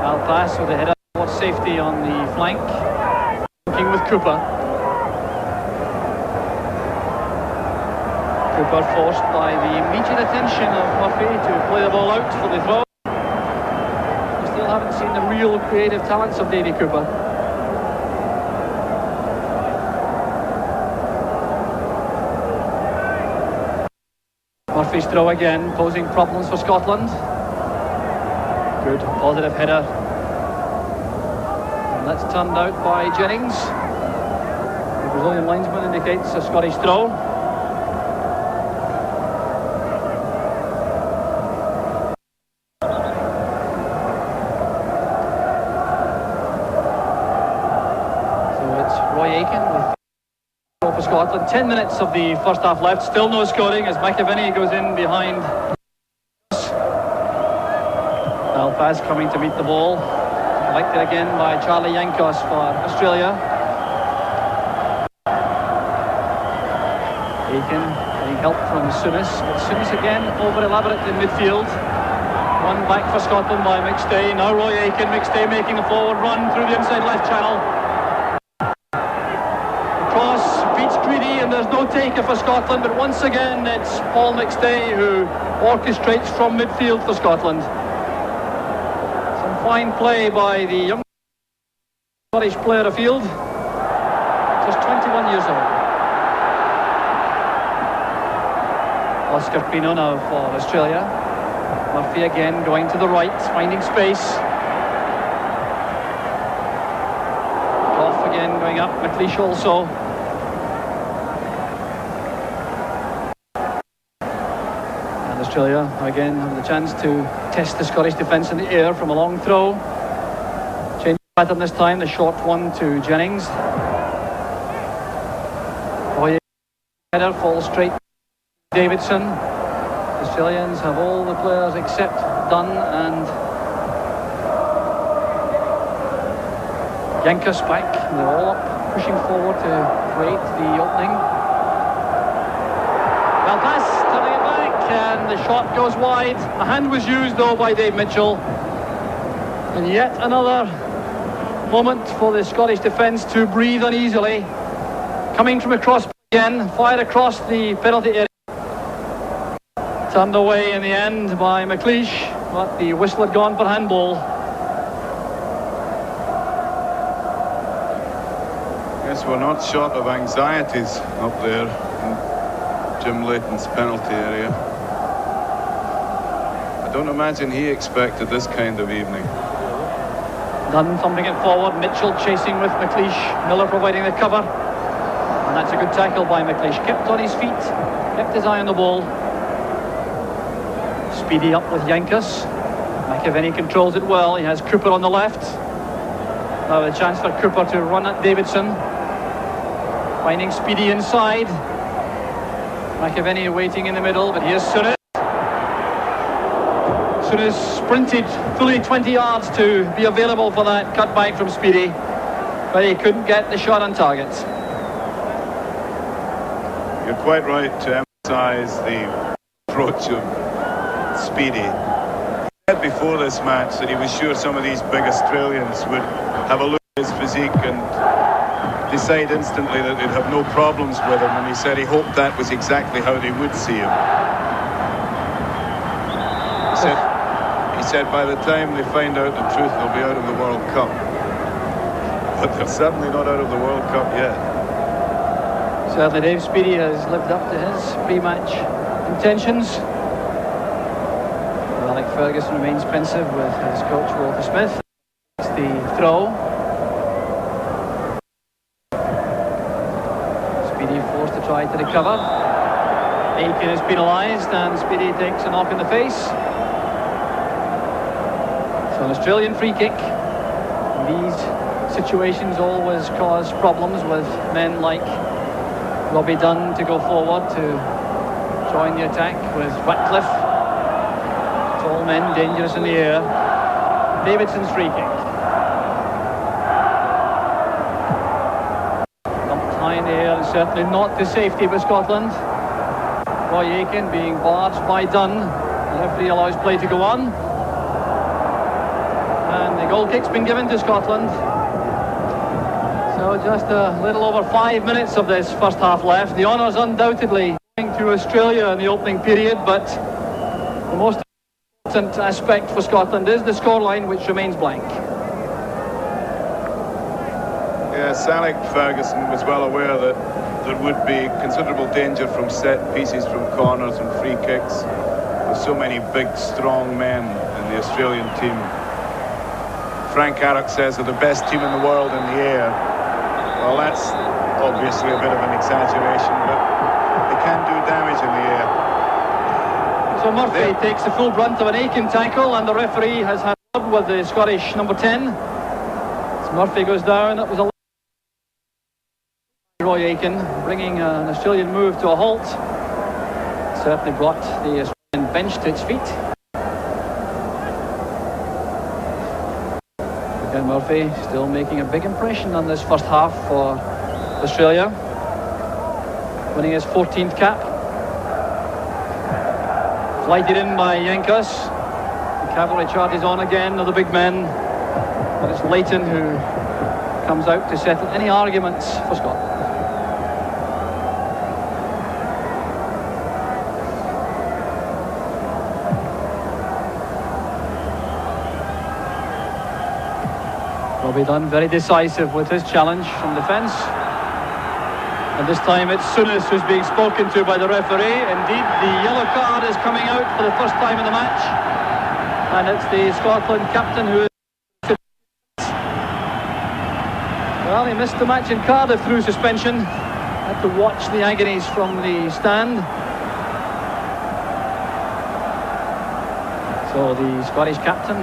Malpass with a header towards safety on the flank. Looking with Cooper. Cooper forced by the immediate attention of Murphy to play the ball out for the throw. We still haven't seen the real creative talents of Davy Cooper. Murphy's throw again, posing problems for Scotland. Good, positive header. And that's turned out by Jennings. The Brazilian linesman indicates a Scottish throw. So it's Roy Aitken with for Scotland. 10 minutes of the first half left, still no scoring as McAvenny goes in behind. Malpass coming to meet the ball, collected again by Charlie Yankos for Australia. Aitken getting help from Souness, but Souness again over elaborate in midfield. One back for Scotland by McStay. Now Roy Aitken. McStay making a forward run through the inside left channel. Cross beats Greedy, and there's no taker for Scotland, but once again it's Paul McStay who orchestrates from midfield for Scotland. Some fine play by the young Scottish player afield, just 21 years old. Oscar Crino now for Australia. Murphy again going to the right, finding space. Goff again going up, McLeish also. Australia again having the chance to test the Scottish defence in the air from a long throw. Change pattern this time, the short one to Jennings. Header falls straight to Davidson. The Australians have all the players except Dunn and Yankos back. They're all up, pushing forward to create the opening. Well pass, turning it back, and the shot goes wide. A hand was used though by Dave Mitchell. And yet another moment for the Scottish defence to breathe uneasily. Coming from across again, fired across the penalty area. Turned away in the end by McLeish, but the whistle had gone for handball. Yes, we're not short of anxieties up there in Jim Leighton's penalty area. I don't imagine he expected this kind of evening. Dunn thumping it forward, Mitchell chasing with McLeish, Miller providing the cover. And that's a good tackle by McLeish. Kept on his feet, kept his eye on the ball. Speedy up with Yankos. McAvenny controls it well. He has Cooper on the left. Now a chance for Cooper to run at Davidson. Finding Speedy inside. McAvenny waiting in the middle, but here's Souness. Souness sprinted fully 20 yards to be available for that cutback from Speedy, but he couldn't get the shot on target. You're quite right to emphasise the approach of Speedy. He said before this match that he was sure some of these big Australians would have a look at his physique and decide instantly that they'd have no problems with him, and he said he hoped that was exactly how they would see him. He said by the time they find out the truth, they'll be out of the World Cup. But they're certainly not out of the World Cup yet. Certainly Dave Speedy has lived up to his pre-match intentions. Alec Ferguson remains pensive with his coach Walter Smith. It's the throw. Speedy forced to try to recover. Aiken is penalised and Speedy takes a knock in the face. So an Australian free kick. These situations always cause problems with men like Robbie Dunn to go forward to join the attack with Ratcliffe. Tall men, dangerous in the air. Davidson's free kick. Dumped high in the air and certainly not to safety for Scotland. Roy Aiken being barged by Dunn. The referee allows play to go on. And the goal kick's been given to Scotland. So just a little over 5 minutes of this first half left. The honours undoubtedly going to Australia in the opening period, but the most important aspect for Scotland is the scoreline, which remains blank. Yes, Alec Ferguson was well aware that there would be considerable danger from set pieces, from corners and free kicks, with so many big, strong men in the Australian team. Frank Arok says they're the best team in the world in the air. Well, that's obviously a bit of an exaggeration, but they can do damage in the air. So Murphy takes the full brunt of an Aiken tackle, and the referee has had a word with the Scottish number 10. As Murphy goes down, that was a Roy Aiken, bringing an Australian move to a halt. Certainly brought the Australian bench to its feet. Again, Murphy still making a big impression on this first half for Australia, winning his 14th cap. Flighted in by Yankos. The cavalry charges on again, another big men, but it's Leighton who comes out to settle any arguments for Scotland. Robbie Dunn very decisive with his challenge from defence. And this time it's Souness who's being spoken to by the referee. Indeed, the yellow card is coming out for the first time in the match. And it's the Scotland captain who is... Well, he missed the match in Cardiff through suspension. Had to watch the agonies from the stand. So the Scottish captain,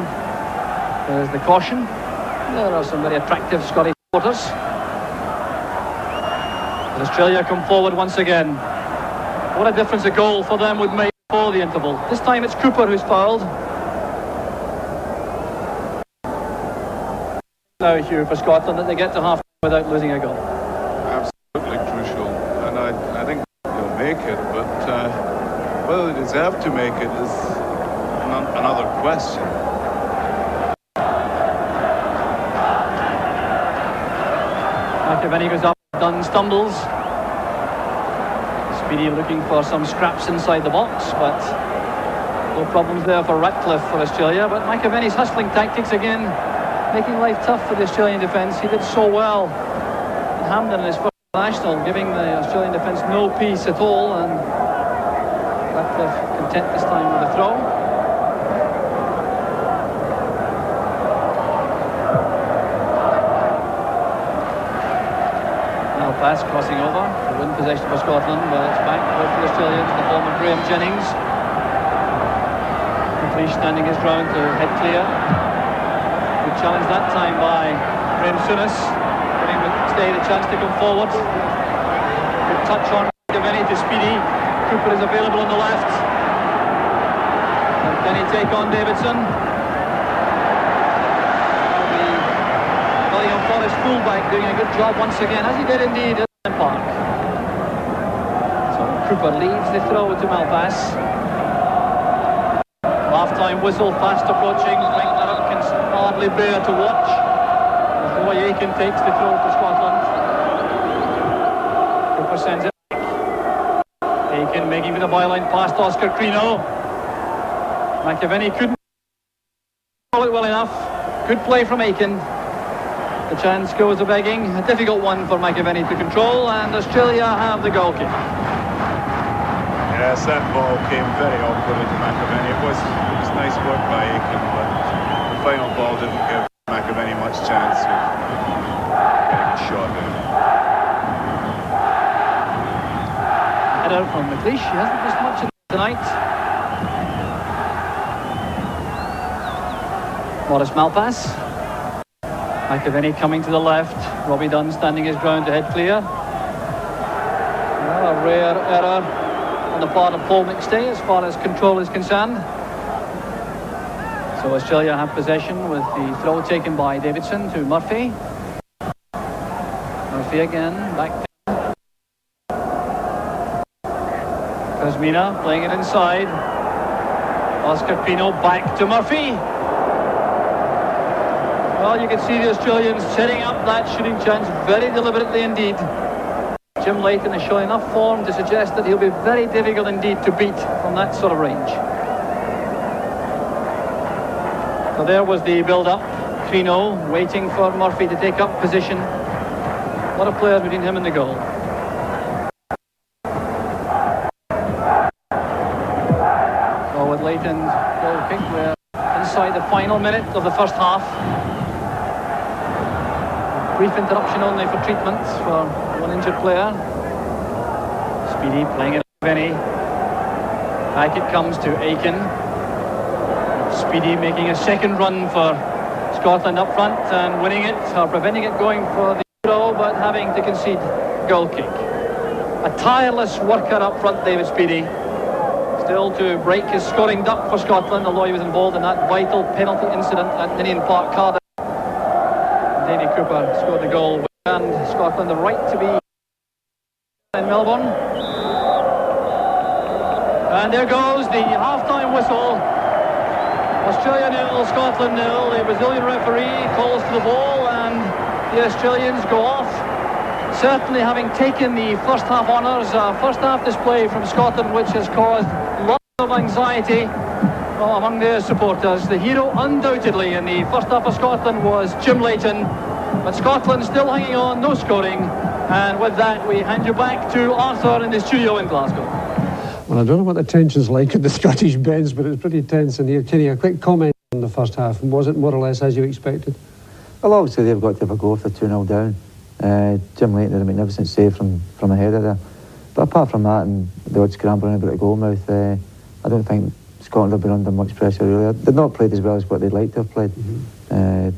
there's the caution. There are some very attractive Scottish supporters. Australia come forward once again. What a difference a goal for them would make before the interval. This time it's Cooper who's fouled. Now, Hugh, for Scotland that they get to half without losing a goal. Absolutely crucial, and I think they'll make it, but whether they deserve to make it is another question. Machiavelli goes up, Dunn stumbles. Speedy looking for some scraps inside the box, but no problems there for Ratcliffe for Australia. But Machiavelli's hustling tactics again, making life tough for the Australian defence. He did so well in Hampden in his first national, giving the Australian defence no peace at all, and Ratcliffe content this time with a throw. Pass crossing over to win possession for Scotland, but it's back with the Australians, the former Graham Jennings. McLeish standing his ground to head clear. Good challenge that time by Graham Souness, giving McStay the chance to come forward. Good touch on Machiavelli to Speedy. Cooper is available on the left. And can he take on Davidson? Forest fullback doing a good job once again, as he did indeed at the park. So Cooper leaves the throw to Malpass. Half-time whistle fast approaching. Arok can hardly bear to watch as Roy Aiken takes the throw for Scotland. Cooper sends it back. Aiken making for the byline past Oscar Crino. Machiavelli couldn't call it well enough. Good play from Aiken. The chance goes a begging, a difficult one for Machiavelli to control, and Australia have the goal kick. Yes, that ball came very awkwardly to Machiavelli. It was nice work by Aiken, but the final ball didn't give Machiavelli much chance of getting a shot in. Header from McLeish. He hasn't missed much tonight. Morris Malpass. Machiavelli coming to the left. Robbie Dunn standing his ground to head clear. Well, a rare error on the part of Paul McStay as far as control is concerned. So Australia have possession with the throw taken by Davidson to Murphy. Murphy again, back to Kosmina playing it inside. Oscar Crino back to Murphy. Well, you can see the Australians setting up that shooting chance very deliberately indeed. Jim Leighton is showing enough form to suggest that he'll be very difficult indeed to beat from that sort of range. So there was the build-up. Crino waiting for Murphy to take up position. A lot of players between him and the goal. So with Leighton's goal kick, we're inside the final minute of the first half. Brief interruption only for treatment for one injured player. Speedy playing it at Vinny. Back it comes to Aiken. Speedy making a second run for Scotland up front and winning it, or preventing it going for the throw, but having to concede goal kick. A tireless worker up front, David Speedy. Still to break his scoring duck for Scotland, although he was involved in that vital penalty incident at Ninian Park, Cardiff. Davy Cooper scored the goal, and Scotland the right to be in Melbourne. And there goes the half-time whistle. Australia 0, Scotland 0. The Brazilian referee calls to the ball, and the Australians go off. Certainly having taken the first half honours, first half display from Scotland, which has caused lots of anxiety among their supporters. The hero undoubtedly in the first half of Scotland was Jim Leighton, but Scotland still hanging on, no scoring, and with that we hand you back to Arthur in the studio in Glasgow. Well, I don't know what the tension's like at the Scottish beds, but it's pretty tense in here. Kenny, a quick comment on the first half. Was it more or less as you expected? Well, obviously they've got to have a go if they're 2-0 down. Jim Leighton did a magnificent save from ahead of there. But apart from that and the odd scrambling about the goalmouth, I don't think Scotland have been under much pressure really. They've not played as well as what they'd like to have played. Australia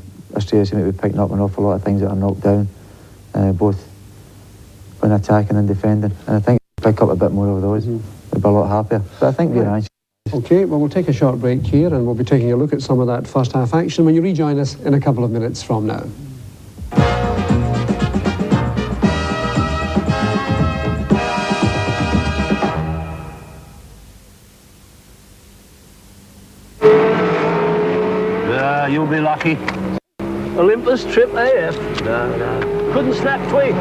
Australia seem to be picking up an awful lot of things that are knocked down, both when attacking and defending. And I think if we pick up a bit more of those, we'd be a lot happier. But I think we're anxious. OK, well, we'll take a short break here and we'll be taking a look at some of that first half action when you rejoin us in a couple of minutes from now. You'll be lucky. Olympus trip AF? No. Couldn't snap twigs.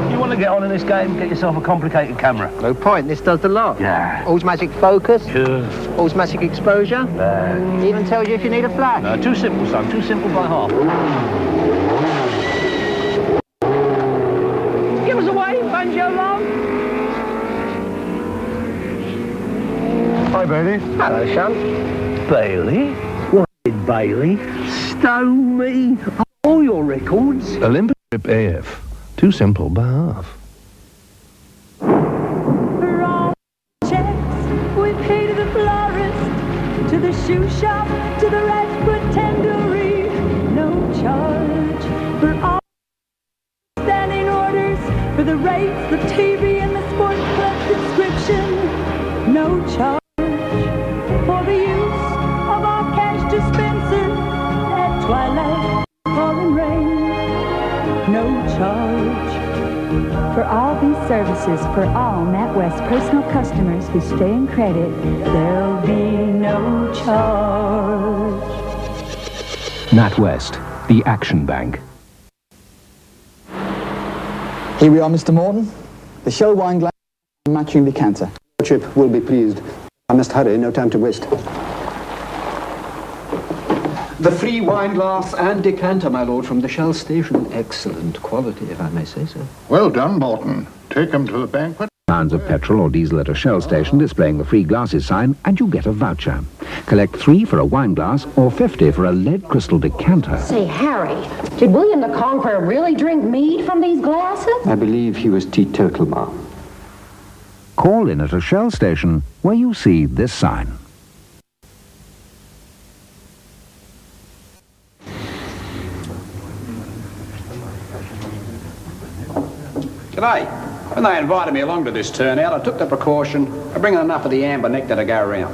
You want to get on in this game, get yourself a complicated camera. No point, this does the lot. Yeah. Automatic focus. Sure. Automatic exposure. Even tells you if you need a flash. Too simple, son. Too simple by half. Give us a wave, Banjo Long. Hi, Bailey. Hello, Sean. Bailey? What did Bailey? Stow me. All your records. Olympus trip AF. Too simple by half. For all checks we pay to the florist, to the shoe shop, to the Ratcliffe tendery. No charge for all standing orders, for the rates, the TV and the sports club subscription. No charge for the use of our cash dispenser at twilight, falling rain. No charge for all these services for all NatWest personal customers who stay in credit. There'll be no charge. NatWest, the Action Bank. Here we are, Mr. Morton. The Shell wine glass matching decanter. Chip will be pleased. I must hurry, no time to waste. The free wine glass and decanter, my lord, from the Shell station. Excellent quality, if I may say so. Well done, Morton. Take them to the banquet. Pounds of petrol or diesel at a Shell station displaying the free glasses sign, and you get a voucher. Collect 3 for a wine glass or 50 for a lead crystal decanter. Say, Harry, did William the Conqueror really drink mead from these glasses? I believe he was teetotal, ma'am. Call in at a Shell station where you see this sign. G'day. When they invited me along to this turnout, I took the precaution of bringing enough of the amber nectar to go around.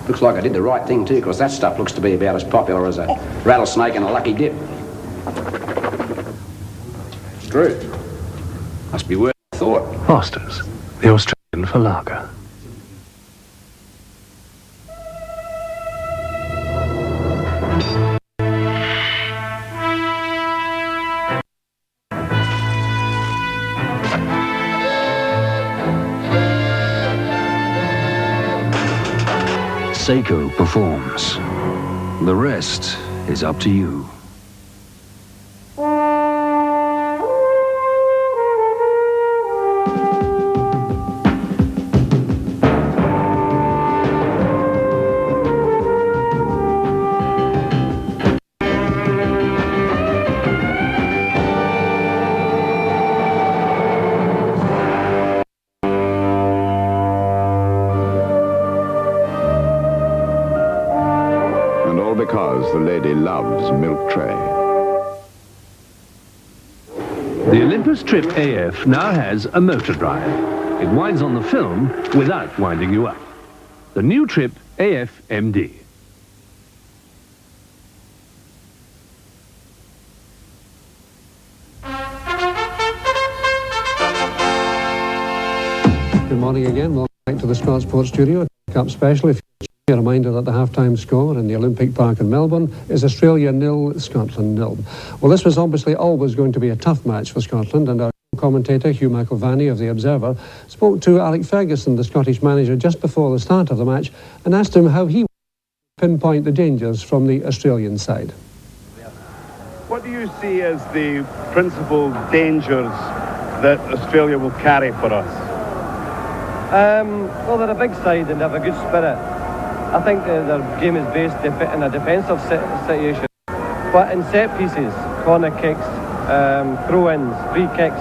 Looks like I did the right thing too, because that stuff looks to be about as popular as a rattlesnake and a lucky dip. True. Must be worth a thought. Foster's, the Australian for lager. Zarko performs. The rest is up to you. Because the lady loves milk tray. The Olympus Trip AF now has a motor drive. It winds on the film without winding you up. The new Trip AF MD. Good morning again. Welcome back to the Scots Sports Studio. Cup special. If a reminder that the half-time score in the Olympic Park in Melbourne is Australia 0, Scotland 0. Well, this was obviously always going to be a tough match for Scotland, and our commentator, Hugh McIlvanney of The Observer, spoke to Alec Ferguson, the Scottish manager, just before the start of the match, and asked him how he would pinpoint the dangers from the Australian side. What do you see as the principal dangers that Australia will carry for us? Well, they're a big side and they have a good spirit. I think their game is based in a defensive situation. But in set pieces, corner kicks, throw-ins, free kicks,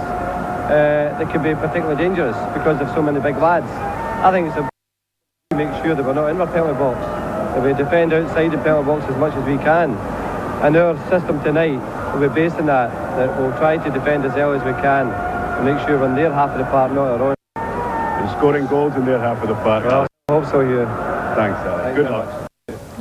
they can be particularly dangerous because of so many big lads. I think it's important to make sure that we're not in our penalty box that we defend outside the penalty box as much as we can. And our system tonight will be based on that we'll try to defend as well as we can and make sure we're in their half of the park, not our own. You're scoring goals in their half of the park. Well, I hope so, Hugh. Thanks, Alex. Good luck.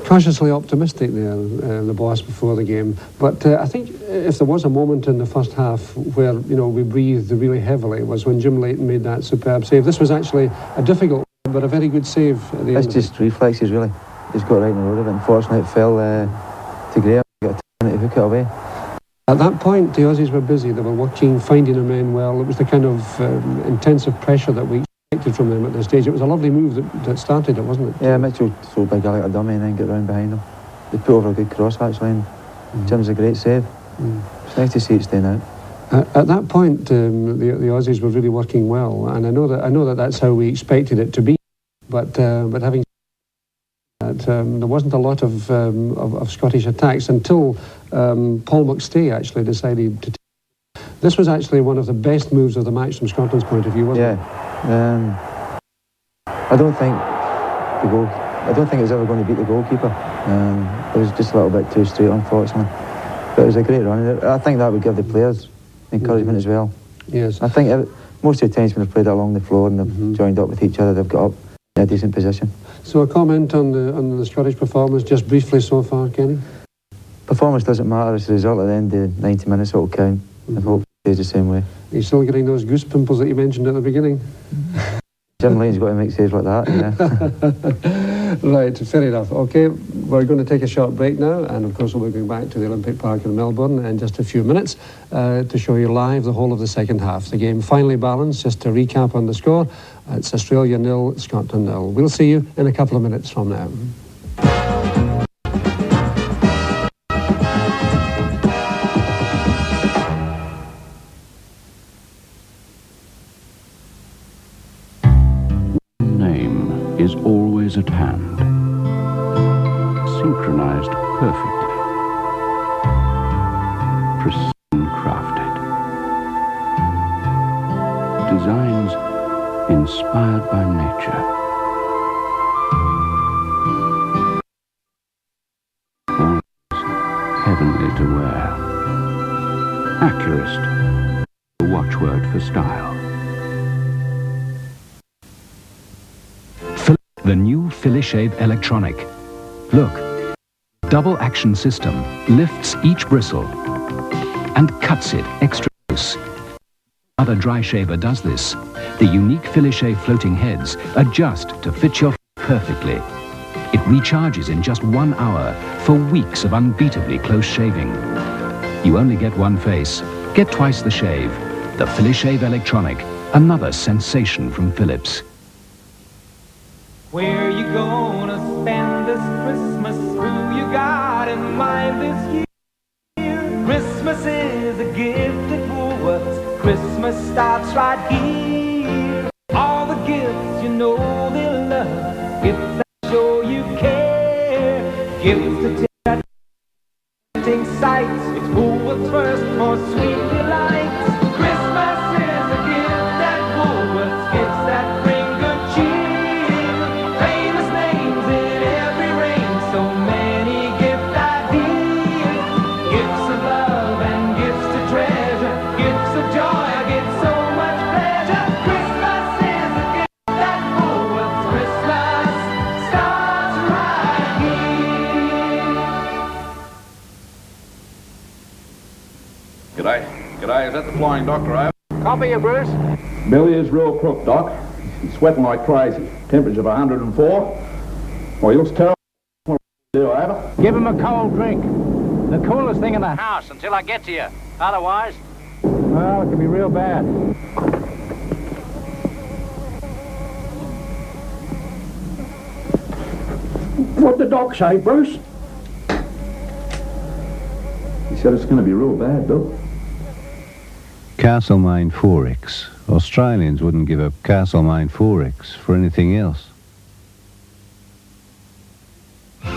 Cautiously optimistic there, the boss, before the game. But I think if there was a moment in the first half where, you know, we breathed really heavily, was when Jim Leighton made that superb save. This was actually a difficult but a very good save at the end. It's just reflexes, really. He's got right in the road of it. Unfortunately, it fell to Graham. Got a turn to hook it away. At that point, the Aussies were busy. They were working, finding their men well. It was the kind of intensive pressure that we expected from them at this stage. It was a lovely move that started it, wasn't it? Yeah, Mitchell sold by Gallant a dummy and then get round behind him. They put over a good cross, actually, and Jim's a great save. It's nice to see it staying out. At that point, the Aussies were really working well, and I know that that's how we expected it to be. But having said that, there wasn't a lot of Scottish attacks until Paul McStay actually decided to. This was actually one of the best moves of the match from Scotland's point of view, wasn't it? I don't think it's ever going to beat the goalkeeper. It was just a little bit too straight, unfortunately. But it was a great run. I think that would give the players encouragement as well. Yes. I think most of the times when they've played along the floor and they've joined up with each other, they've got up in a decent position. So a comment on the Scottish performance, just briefly so far, Kenny? Performance doesn't matter. It's the result at the end of 90 minutes that will count. I hope it stays the same way. Are you still getting those goose pimples that you mentioned at the beginning? Jim Leighton's got to make saves like that, yeah. Right, fair enough. Okay, we're going to take a short break now, and of course we'll be going back to the Olympic Park in Melbourne in just a few minutes to show you live the whole of the second half. The game finally balanced. Just to recap on the score, it's Australia 0, Scotland 0. We'll see you in a couple of minutes from now. Is always at hand, synchronized perfectly, precision crafted, designs inspired by nature, always heavenly to wear, accurist, a watchword for style. The new Filishave Electronic. Look, double action system lifts each bristle and cuts it extra close. Other dry shaver does this. The unique Filishave floating heads adjust to fit your perfectly. It recharges in just 1 hour for weeks of unbeatably close shaving. You only get one face. Get twice the shave. The Filishave Electronic, another sensation from Philips. Where you gonna spend this Christmas? Who you got in mind this year? Christmas is a gift at Woolworths. Christmas starts right here. All the gifts you know they'll love. Gifts that show you care. Gifts to take that sights. It's Woolworths first for sweet delights. Christmas is a gift at Woolworths. Gifts that bring good cheer. G'day, is that the Flying Doctor, eh? Copy you, Bruce. Billy is real crook, Doc. He's sweating like crazy. Temperature of 104. Well, he looks terrible. What do I have? Give him a cold drink. The coolest thing in the house until I get to you. Otherwise, well, it can be real bad. What'd the doc say, Bruce? He said it's going to be real bad, Bill. Castlemaine 4X. Australians wouldn't give up Castlemaine 4X for anything else.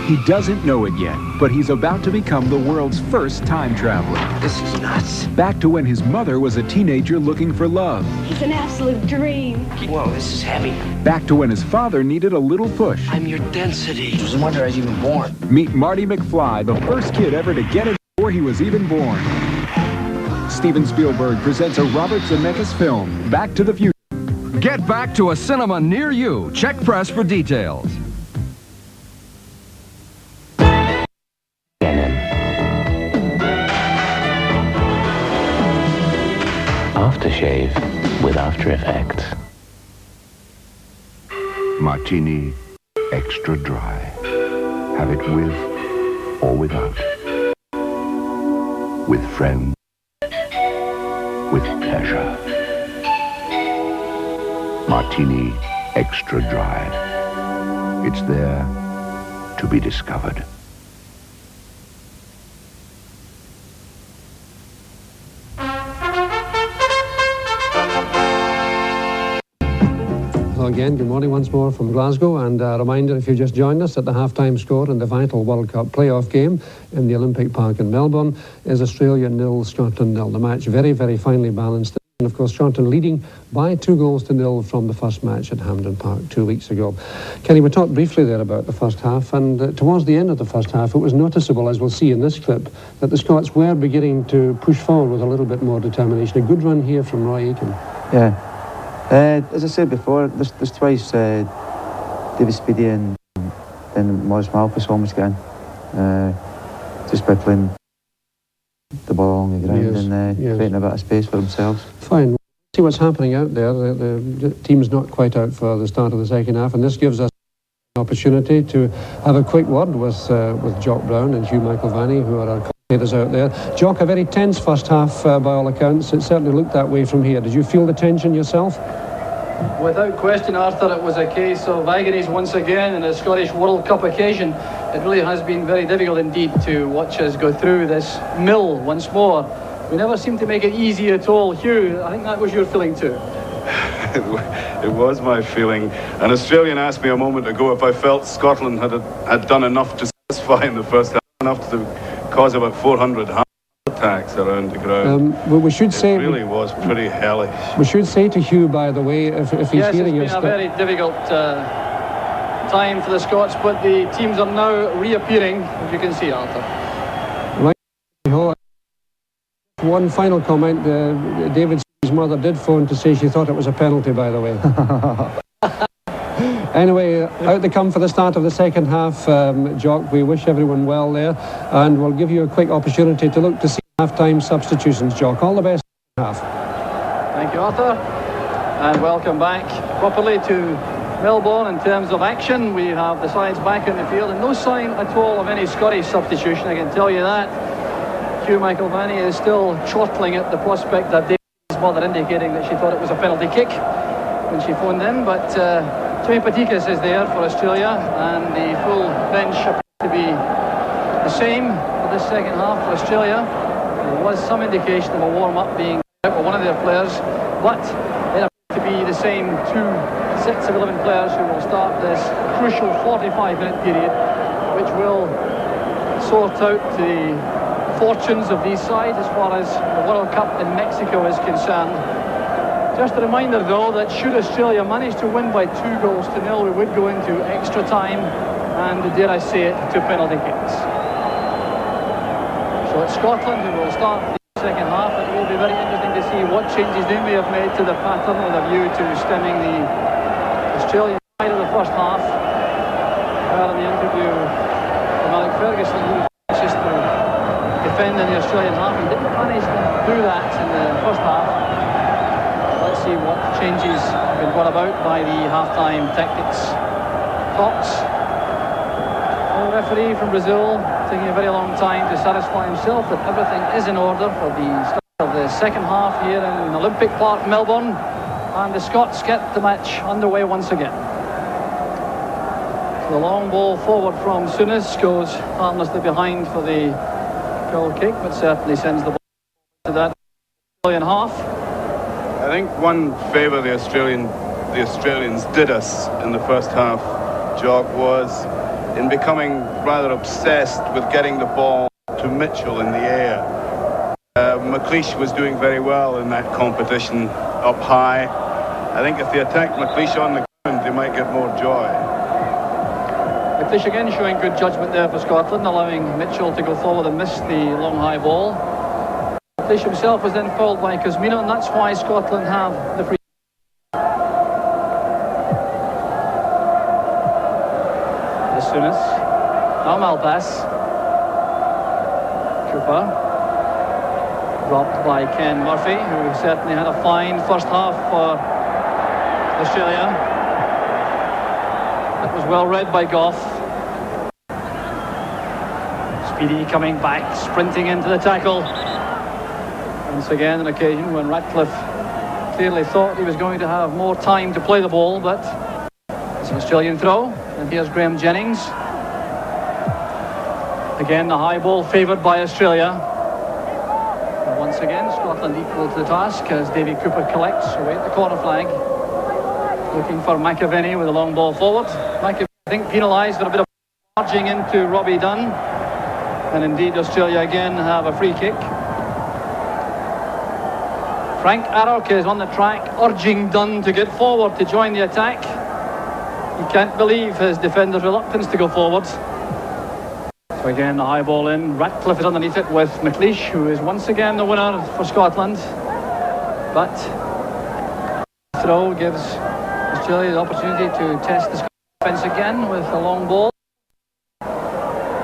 He doesn't know it yet, but he's about to become the world's first time traveler. This is nuts. Back to when his mother was a teenager looking for love. It's an absolute dream. Whoa, this is heavy. Back to when his father needed a little push. I'm your density. It was a wonder I was even born. Meet Marty McFly, the first kid ever to get it before he was even born. Steven Spielberg presents a Robert Zemeckis film, Back to the Future. Get back to a cinema near you. Check press for details. Aftershave with After Effects. Martini extra dry. Have it with or without. With friends. With pleasure. Martini extra dry. It's there to be discovered. Again, good morning once more from Glasgow, and a reminder, if you just joined us, that the half-time score in the vital World Cup playoff game in the Olympic Park in Melbourne is Australia 0, Scotland 0. The match very, very finely balanced, and of course Scotland leading by 2-0 from the first match at Hampden Park 2 weeks ago. Kenny, we talked briefly there about the first half, and towards the end of the first half it was noticeable, as we'll see in this clip, that the Scots were beginning to push forward with a little bit more determination. A good run here from Roy Aitken. Yeah. As I said before, there's twice David Speedy and Morris Malpas almost got in. Just by playing the ball along the ground and creating a bit of space for themselves. Fine. See what's happening out there. The team's not quite out for the start of the second half, and this gives us an opportunity to have a quick word with Jock Brown and Hugh McIlvanney, who are our commentators out there. Jock, a very tense first half by all accounts. It certainly looked that way from here. Did you feel the tension yourself? Without question, Arthur, it was a case of agonies once again in a Scottish World Cup occasion. It really has been very difficult indeed to watch us go through this mill once more. We never seem to make it easy at all. Hugh, I think that was your feeling too. It was my feeling. An Australian asked me a moment ago if I felt Scotland had done enough to satisfy in the first half, enough to cause about 400 heart attacks around the ground. Well, we should say it really was pretty hellish. We should say to Hugh, by the way, if he's hearing your it's been a very difficult time for the Scots, but the teams are now reappearing, as you can see, Arthur. Right. One final comment. David's mother did phone to say she thought it was a penalty, by the way. Anyway, out they come for the start of the second half. Jock, we wish everyone well there, and we'll give you a quick opportunity to look to see half-time substitutions. Jock, all the best in the half. Thank you, Arthur, and welcome back properly to Melbourne. In terms of action, we have the sides back in the field, and no sign at all of any Scottish substitution, I can tell you that. Hugh McIlvanney is still chortling at the prospect that David's mother indicating that she thought it was a penalty kick when she phoned in, but Patikas is there for Australia, and the full bench appears to be the same for this second half for Australia. There was some indication of a warm-up being out for one of their players, but it appears to be the same 2 sets of 11 players who will start this crucial 45-minute period, which will sort out the fortunes of these sides as far as the World Cup in Mexico is concerned. Just a reminder, though, that should Australia manage to win by 2-0, we would go into extra time and, dare I say it, to penalty kicks. So it's Scotland who will start the second half. It will be very interesting to see what changes they may have made to the pattern with a view to stemming the Australian side of the first half. Well, in the interview from Alec Ferguson, who was anxious to defend in the Australian half, he didn't manage to do that in the first half. Let's see what changes have been brought about by the half-time tactics talks. The referee from Brazil taking a very long time to satisfy himself that everything is in order for the start of the second half here in Olympic Park, Melbourne, and the Scots get the match underway once again. The long ball forward from Souness goes harmlessly behind for the goal kick, but certainly sends the ball to that Australian half. I think one favour the Australians did us in the first half, Jock, was in becoming rather obsessed with getting the ball to Mitchell in the air. McLeish was doing very well in that competition up high. I think if they attacked McLeish on the ground, they might get more joy. McLeish again showing good judgment there for Scotland, allowing Mitchell to go forward and miss the long high ball. McLeish himself was then fouled by Kosmina, and that's why Scotland have the free. As soon as Malpass. Cooper. Dropped by Ken Murphy, who certainly had a fine first half for Australia. That was well read by Goff. Speedy coming back, sprinting into the tackle. Once again, an occasion when Ratcliffe clearly thought he was going to have more time to play the ball, but it's an Australian throw. And here's Graham Jennings. Again, the high ball favoured by Australia. And once again, Scotland equal to the task as Davy Cooper collects away at the corner flag. Looking for McAvenny with a long ball forward. McAvenny, I think, penalised for a bit of charging into Robbie Dunn. And indeed, Australia again have a free kick. Frank Arok is on the track, urging Dunn to get forward to join the attack. He can't believe his defender's reluctance to go forward. So again, the high ball in. Ratcliffe is underneath it with McLeish, who is once again the winner for Scotland. But throw gives Australia the opportunity to test the Scottish defence again with a long ball.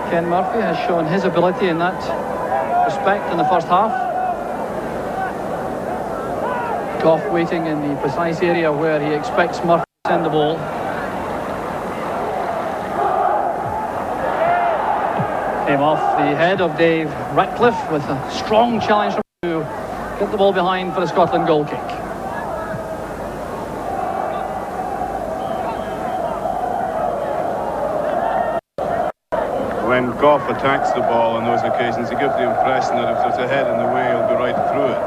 Ken Murphy has shown his ability in that respect in the first half. Goff waiting in the precise area where he expects Murphy to send the ball. Came off the head of Dave Ratcliffe with a strong challenge to get the ball behind for the Scotland goal kick. When Goff attacks the ball on those occasions, he gives the impression that if there's a head in the way, he'll be right through it.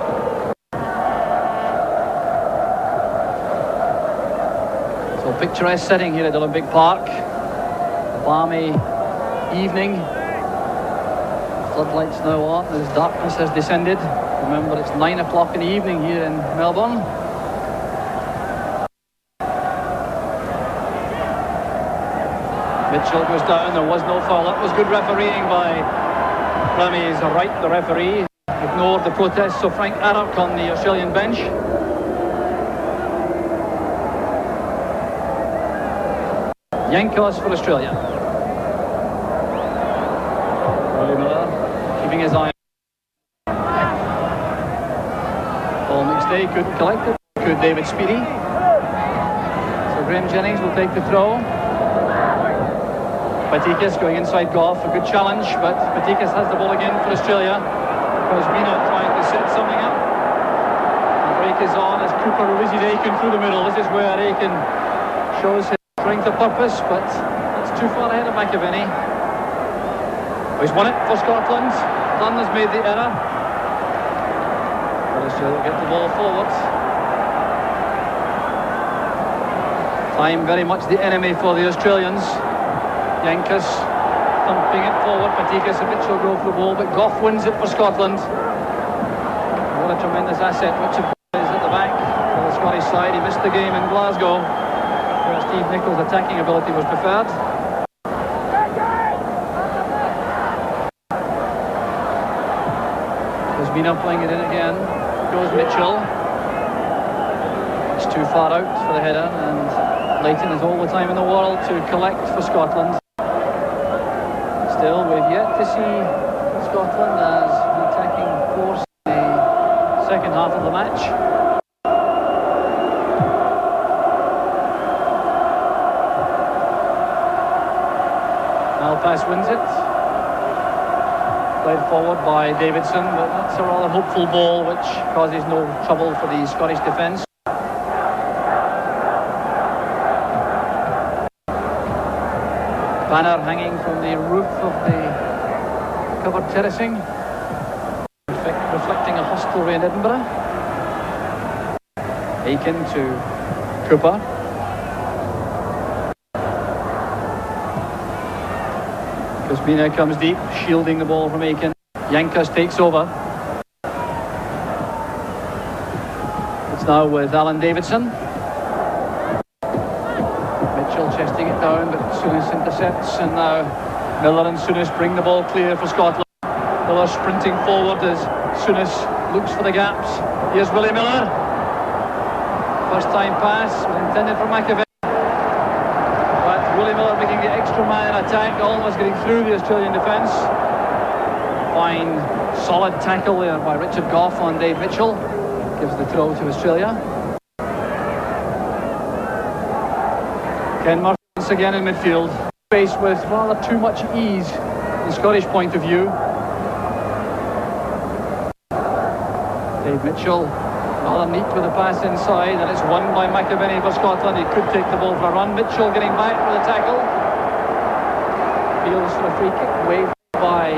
So picturesque setting here at Olympic Park. A balmy evening. Floodlights now on as darkness has descended. Remember, it's 9 o'clock in the evening here in Melbourne. Mitchell goes down, there was no foul. That was good refereeing by Remy's Wright, the referee. Ignored the protests of Frank Arok on the Australian bench. Yankos for Australia. Robbie Miller keeping his eye on. Paul McStay couldn't collect it. Could David Speedy. So Graham Jennings will take the throw. Patikas going inside Goff, a good challenge, but Patikas has the ball again for Australia. Kosmina trying to set something up. The break is on as Cooper releases Aiken through the middle. This is where Aiken shows his strength of purpose, but that's too far ahead of McAvenny. He's won it for Scotland. Dunn has made the error. But Australia will get the ball forward. Time very much the enemy for the Australians. Yankos thumping it forward. Patikas and Mitchell go for the ball, but Goff wins it for Scotland. What a tremendous asset. Mitchell is at the back for the Scottish side. He missed the game in Glasgow, where Steve Nicholls' attacking ability was preferred. Kosmina playing it in again. Goes Mitchell. It's too far out for the header, and Leighton has all the time in the world to collect for Scotland. Still, we've yet to see Scotland as the attacking force in the second half of the match. Malpass wins it. Played forward by Davidson, but that's a rather hopeful ball which causes no trouble for the Scottish defence. Banner hanging from the roof of the covered terracing, reflecting a hostelry in Edinburgh. Aiken to Cooper. Kosmina comes deep, shielding the ball from Aiken. Yankos takes over. It's now with Alan Davidson. Mitchell chesting it down, but Souness intercepts, and now Miller and Souness bring the ball clear for Scotland. Miller sprinting forward as Souness looks for the gaps. Here's Willie Miller. First time pass was intended for McAvenny, but Willie Miller making the extra man in attack, almost getting through the Australian defence. Fine, solid tackle there by Richard Gough on Dave Mitchell. Gives the throw to Australia. Ken Murphy once again in midfield, faced with rather too much ease from the Scottish point of view. Dave Mitchell rather neat with the pass inside, and it's won by McAvenny for Scotland. He could take the ball for a run. Mitchell getting back with a tackle. Fields for a free kick, waved by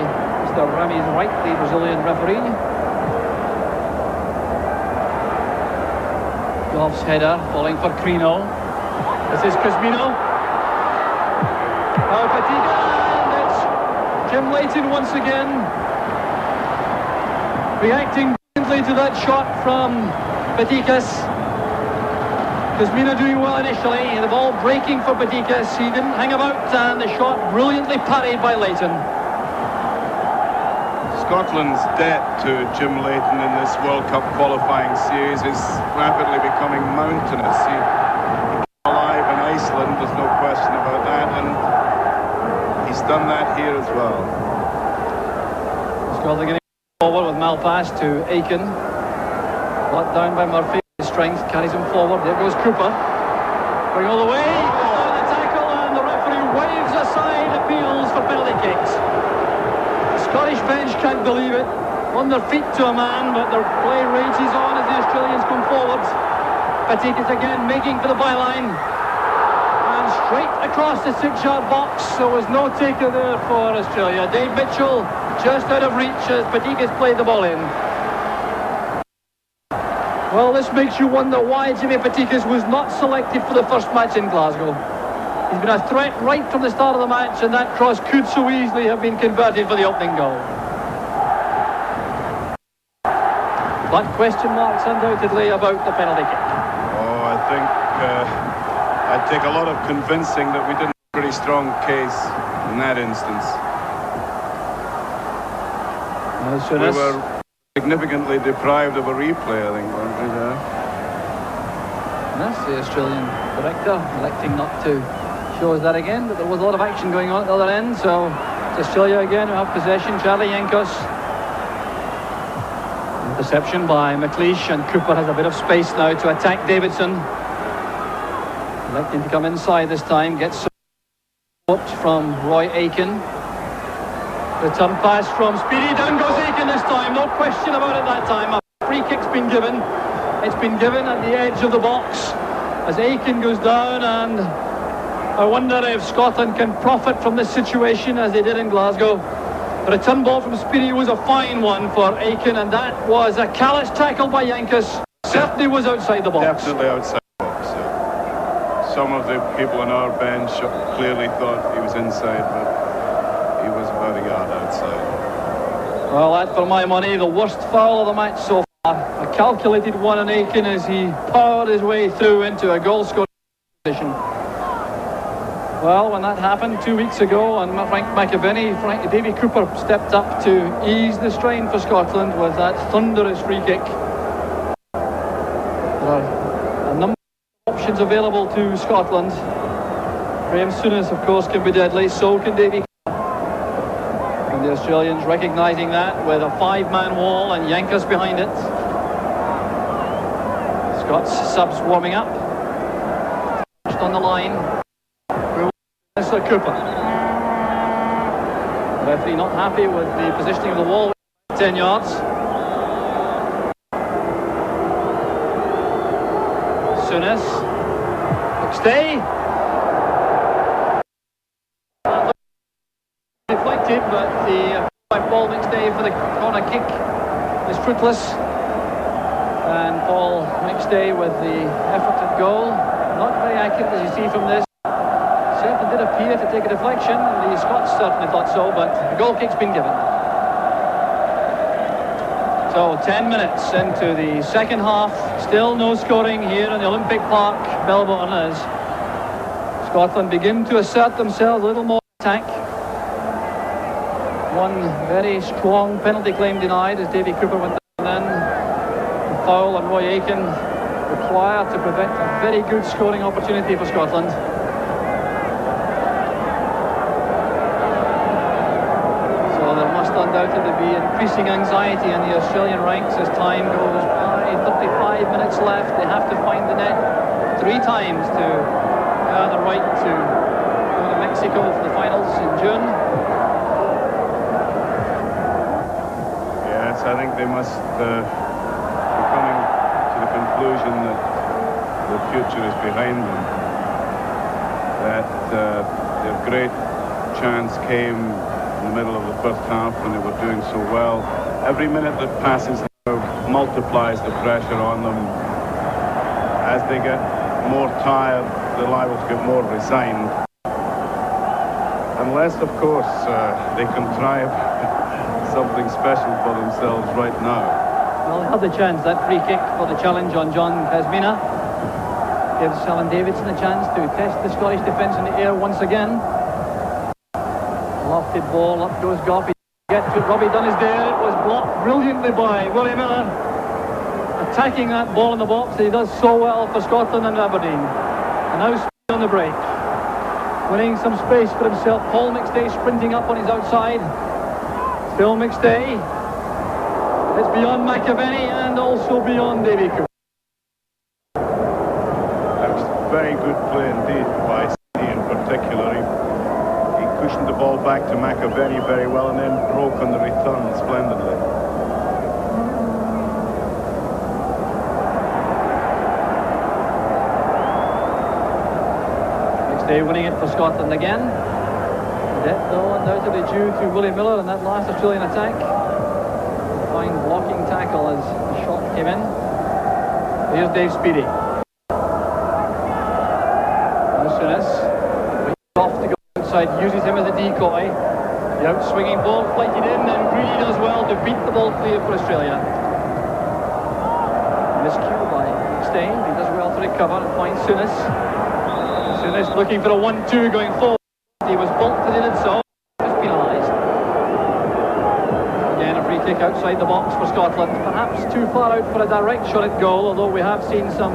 Mr. Rami's Wright, the Brazilian referee. Gough's header falling for Crino. This is Kosmina. Now Patikas, and it's Jim Leighton once again reacting to that shot from Patikas. Kosmina doing well initially, the ball breaking for Patikas. He didn't hang about, and the shot brilliantly parried by Leighton. Scotland's debt to Jim Leighton in this World Cup qualifying series is rapidly becoming mountainous. He came alive in Iceland, there's no question about that, and he's done that here as well. Scotland getting forward with Malpass to Aiken. Brought down by Murphy. His strength carries him forward. There goes Cooper. Going all the way. Down the tackle, and the referee waves aside appeals for penalty kicks. The Scottish bench can't believe it. On their feet to a man, but their play rages on as the Australians come forward. Patikas again making for the byline. And straight across the 6-yard box. There was no taker there for Australia. Dave Mitchell just out of reach as Patikas played the ball in. Well, this makes you wonder why Jimmy Patikas was not selected for the first match in Glasgow. He's been a threat right from the start of the match, and that cross could so easily have been converted for the opening goal. But question marks undoubtedly about the penalty kick. Oh, I think I'd take a lot of convincing that we didn't have a pretty strong case in that instance. We were significantly deprived of a replay, I think, weren't we there? Yes, the Australian director electing not to show us that again, but there was a lot of action going on at the other end, so it's Australia again who have possession. Charlie Yankos. Interception by McLeish, and Cooper has a bit of space now to attack Davidson. Electing to come inside this time, gets support from Roy Aiken. Return pass from Speedy, down goes Aiken this time, no question about it that time. A free kick's been given. It's been given at the edge of the box as Aiken goes down, and I wonder if Scotland can profit from this situation as they did in Glasgow. The return ball from Speedy was a fine one for Aiken, and that was a callous tackle by Yankos. Certainly was outside the box. Definitely outside the box. Some of the people on our bench clearly thought he was inside, but he was about a yard outside. Well, that, for my money, the worst foul of the match so far. A calculated one on Aiken as he powered his way through into a goal-scoring position. Well, when that happened 2 weeks ago, and Frank McAvenny, Davy Cooper stepped up to ease the strain for Scotland with that thunderous free kick. There are a number of options available to Scotland. Graham Souness, of course, can be deadly, so can Davy Cooper. And the Australians recognising that with a 5-man wall and Yankos behind it. Scots subs warming up. Just on the line. Mr. Cooper. The referee not happy with the positioning of the wall. 10 yards. Souness. McStay. Deflected, but the ball McStay for the corner kick is fruitless. And Paul McStay with the effort at goal. Not very accurate, as you see from this. certainly did appear to take a deflection. The Scots certainly thought so, but the goal kick's been given. So 10 minutes into the second half, still no scoring here in the Olympic Park, Melbourne, as Scotland begin to assert themselves a little more attack. One very strong penalty claim denied as Davy Cooper went down then. The foul on Roy Aiken required to prevent a very good scoring opportunity for Scotland. Undoubtedly be increasing anxiety in the Australian ranks as time goes by. 35 minutes left. They have to find the net 3 times to earn the right to go to Mexico for the finals in June. Yes, I think they must be coming to the conclusion that the future is behind them. That their great chance came in the middle of the first half when they were doing so well. Every minute that passes now multiplies the pressure on them. As they get more tired, they're liable to get more resigned. Unless, of course, they contrive something special for themselves right now. Well, they had the chance. That free kick for the challenge on John Kosmina gives Alan Davidson a chance to test the Scottish defence in the air once again. Lofted ball, up goes Goffey. Get to Robbie Dunn is there. It was blocked brilliantly by Willie Miller, attacking that ball in the box that he does so well for Scotland and Aberdeen. And now on the break, winning some space for himself. Paul McStay sprinting up on his outside. Still McStay. It's beyond McAvenny and also beyond Davy Cooper. That's very good play indeed by City in particular. He cushioned the ball back to McAvenny very well and then broke on the return splendidly. McStay winning it for Scotland again. Depth though undoubtedly due to Willie Miller in that last Australian attack. Fine blocking tackle as the shot came in. Here's Dave Speedy. Souness off to go outside, uses him as a decoy. The out-swinging ball flighted in, and Greedy does well to beat the ball clear for Australia. Miscue by McStay. He does well to recover and find Souness. Souness looking for a 1-2 going forward. He was bolted in and so he was penalised. Again, a free kick outside the box for Scotland. Perhaps too far out for a direct shot at goal, although we have seen some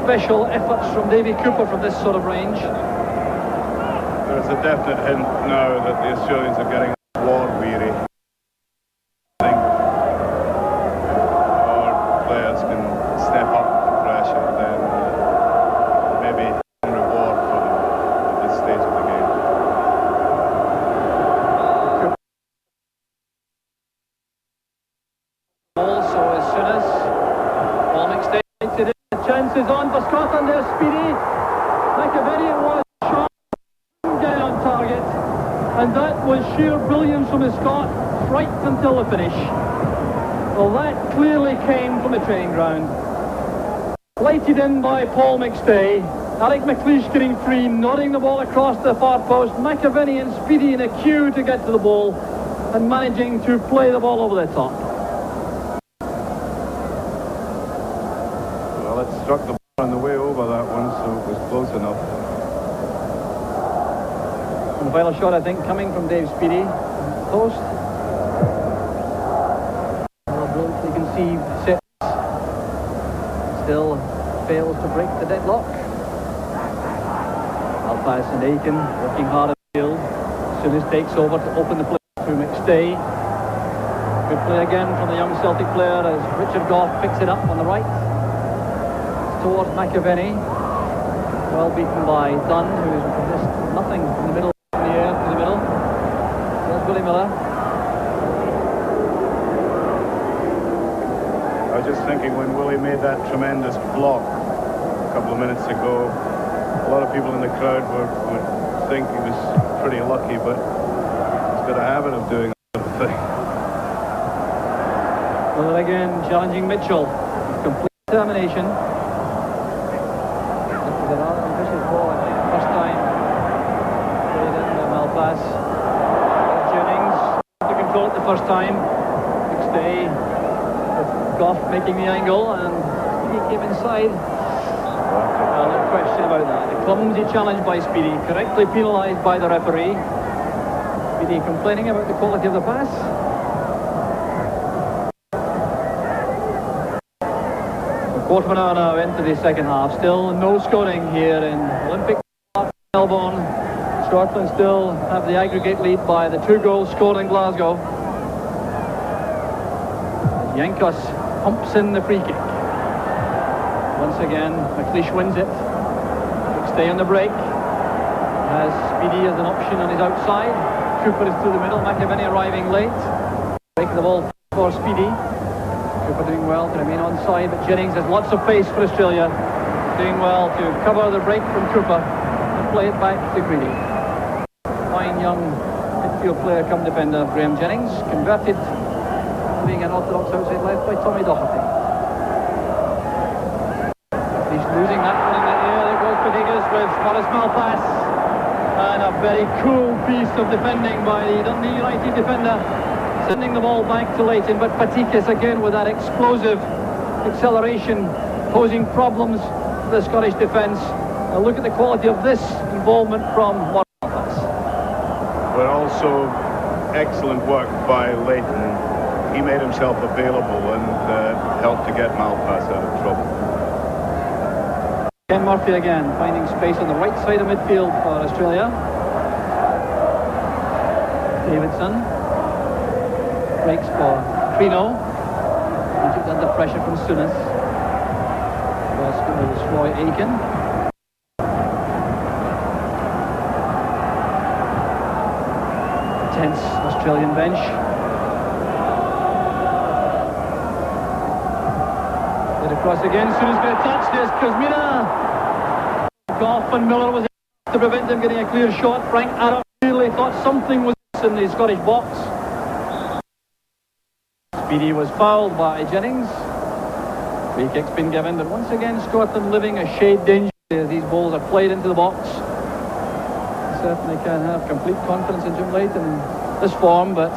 special efforts from Davy Cooper from this sort of range. There's a definite hint now that the Australians are getting war weary. I think our players can step up the pressure, then maybe some reward for them at this stage of the game. Also as soon as Paul McStay makes it in, the chance is on for Scotland. There's Speedy. McAvenny it was shot, get on target, and that was sheer brilliance from the Scot, right until the finish. Well, that clearly came from the training ground. Lighted in by Paul McStay. Alec McLeish getting free, nodding the ball across the far post. McAvenny and Speedy in a queue to get to the ball and managing to play the ball over the top. Well, it struck the ball on the way over that one, so it was close enough. And the final shot, I think, coming from Dave Speedy. Post. Well, brilliantly conceived set. Still fails to break the deadlock. Alphas and Aiken working hard at the field. Souness takes over to open the play through McStay. Good play again from the young Celtic player as Richard Goff picks it up on the right. Towards McAvenny. Well beaten by Dunn, who has missed nothing in the middle, in the air to the middle. There's Willie Miller. I was just thinking when Willie made that tremendous block a couple of minutes ago, a lot of people in the crowd would think he was pretty lucky, but he's got a habit of doing that sort of thing. Miller again challenging Mitchell. Complete determination. This is a rather ambitious ball, I think. First time pass. Jennings to control it the first time. McStay with Goff making the angle, and he came inside. Well, no question about that. A clumsy challenge by Speedy, correctly penalised by the referee. Speedy complaining about the quality of the pass. A quarter of an hour now into the second half. Still no scoring here in Olympic Park, Melbourne. Scotland still have the aggregate lead by the 2 goals scored in Glasgow. Yankos pumps in the free kick. Once again, McLeish wins it. Stay on the break. Has Speedy as an option on his outside. Cooper is through the middle. McAvenny arriving late. Breaking the ball for Speedy. Cooper doing well to remain onside, but Jennings has lots of pace for Australia. Doing well to cover the break from Cooper and play it back to Crino. Fine young midfield player come defender, Graham Jennings, converted being an orthodox outside left by Tommy Doherty. He's losing that one in the air. There goes Patikas with Morris Malpass. And a very cool piece of defending by the Dundee United defender. Sending the ball back to Leighton, but Patikas again with that explosive acceleration, posing problems for the Scottish defence. Now look at the quality of this involvement from Morris Malpass. But also excellent work by Leighton. He made himself available and helped to get Malpass out of trouble. Ken Murphy again, finding space on the right side of midfield for Australia. Davidson breaks for Crino. Egypt under pressure from Souness. It was Roy Aiken. Tense Australian bench. Get across again. Souness going to touch this. Kosmina. Goff and Miller was able to prevent him getting a clear shot. Frank Arok really thought something was in the Scottish box. Speedy was fouled by Jennings. Free kick's been given, but once again Scotland living a shade danger as these balls are played into the box. They certainly can have complete confidence in Jim Leighton in this form, but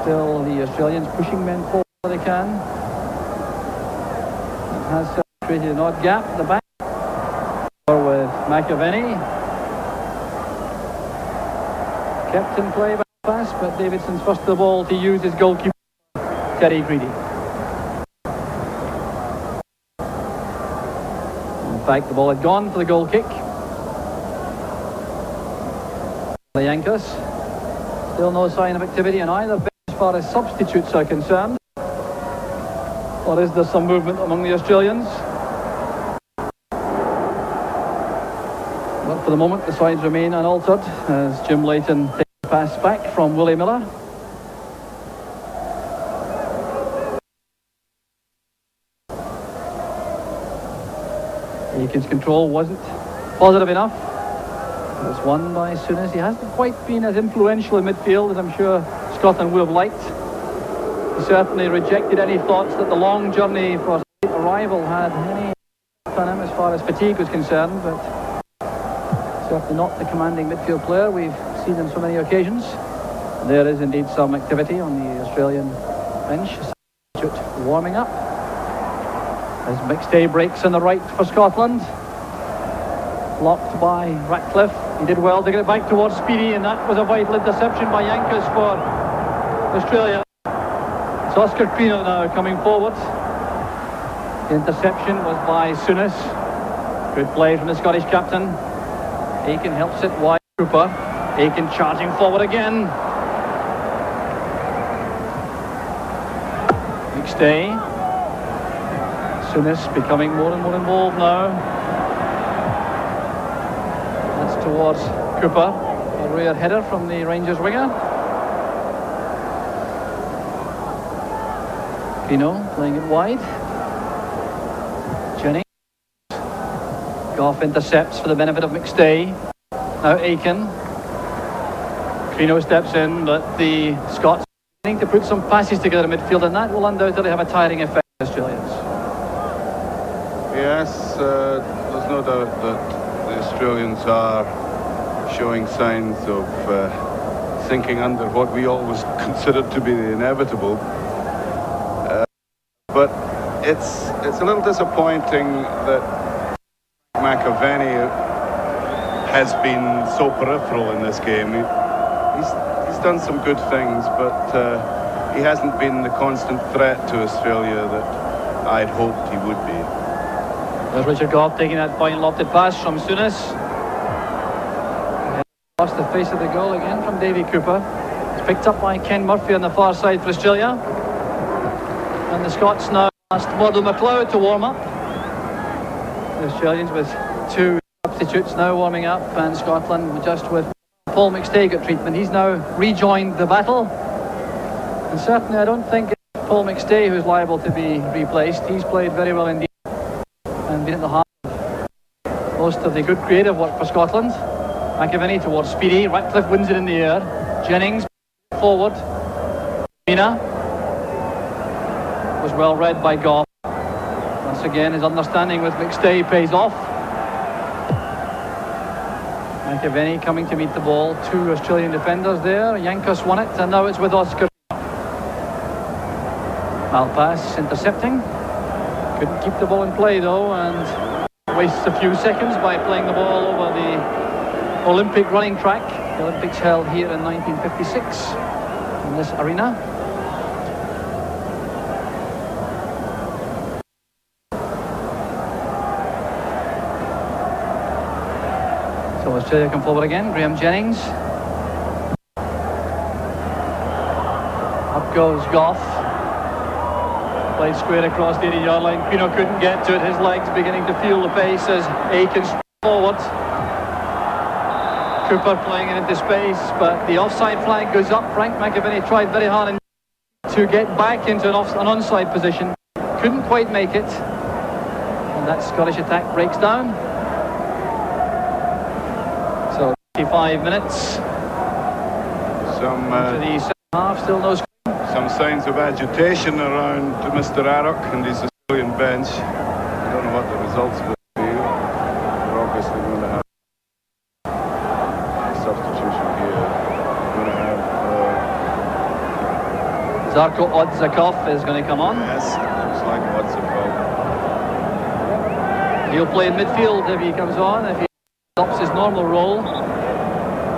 still the Australians pushing men forward where they can. It has created an odd gap at the back. With McAvenny. Kept in play by the pass, but Davidson's first of the ball to use his goalkeeper, Terry Greedy. In fact, the ball had gone for the goal kick. The Yankos. Still no sign of activity in either bench as far as substitutes are concerned. Or is there some movement among the Australians? But for the moment, the sides remain unaltered as Jim Leighton takes the pass back from Willie Miller. Aiken's control wasn't positive enough. It was won by Souness. He hasn't quite been as influential in midfield as I'm sure Scotland would have liked. He certainly rejected any thoughts that the long journey for arrival had any on him as far as fatigue was concerned, but certainly not the commanding midfield player we've seen on so many occasions. There is indeed some activity on the Australian bench. Warming up as McStay breaks on the right for Scotland. Blocked by Ratcliffe. He did well to get it back towards Speedy, and that was a vital interception by Yankos for Australia. It's Oscar Crino now coming forward. The interception was by Souness. Good play from the Scottish captain. Aiken helps it wide. Cooper. Aiken charging forward again. McStay. Souness becoming more and more involved now. That's towards Cooper. A rear header from the Rangers winger. Crino playing it wide. Jennings. Goff intercepts for the benefit of McStay. Now Aiken. Crino steps in, but the Scots need to put some passes together in midfield, and that will undoubtedly have a tiring effect on the Australians. Yes, there's no doubt that the Australians are showing signs of sinking under what we always considered to be the inevitable. But it's a little disappointing that McAvenny has been so peripheral in this game. He's done some good things, but he hasn't been the constant threat to Australia that I'd hoped he would be. There's Richard Goff taking that point, lofted pass from Souness. Across the face of the goal again from Davy Cooper. It's picked up by Ken Murphy on the far side for Australia. And the Scots now asked Murdo McLeod to warm up. The Australians with 2 substitutes now warming up, and Scotland just with Paul McStay got treatment. He's now rejoined the battle. And certainly I don't think it's Paul McStay who's liable to be replaced. He's played very well indeed and been at the heart of most of the good creative work for Scotland. McAvenny towards Speedy. Ratcliffe wins it in the air. Jennings forward. Farina was well read by Goff. Once again, his understanding with McStay pays off. McAvenny coming to meet the ball. 2 Australian defenders there. Yankos won it, and now it's with Oscar. Malpass intercepting. Couldn't keep the ball in play though, and wastes a few seconds by playing the ball over the Olympic running track. The Olympics held here in 1956 in this arena. So Australia come forward again. Graham Jennings. Up goes Goff. Played square across the 80-yard line. Crino couldn't get to it. His legs beginning to feel the pace as Aikens forward. Cooper playing it into space, but the offside flag goes up. Frank McAvenny tried very hard to get back into an onside position. Couldn't quite make it. And that Scottish attack breaks down. So 55 minutes. To the second half, still no score. Some signs of agitation around Mr. Arok and his Australian bench. I don't know what the results will be. We're obviously going to have a substitution here. We're going to have Zarko Odzakov is going to come on. Yes, looks like Odzakov. He'll play in midfield if he comes on. If he adopts his normal role.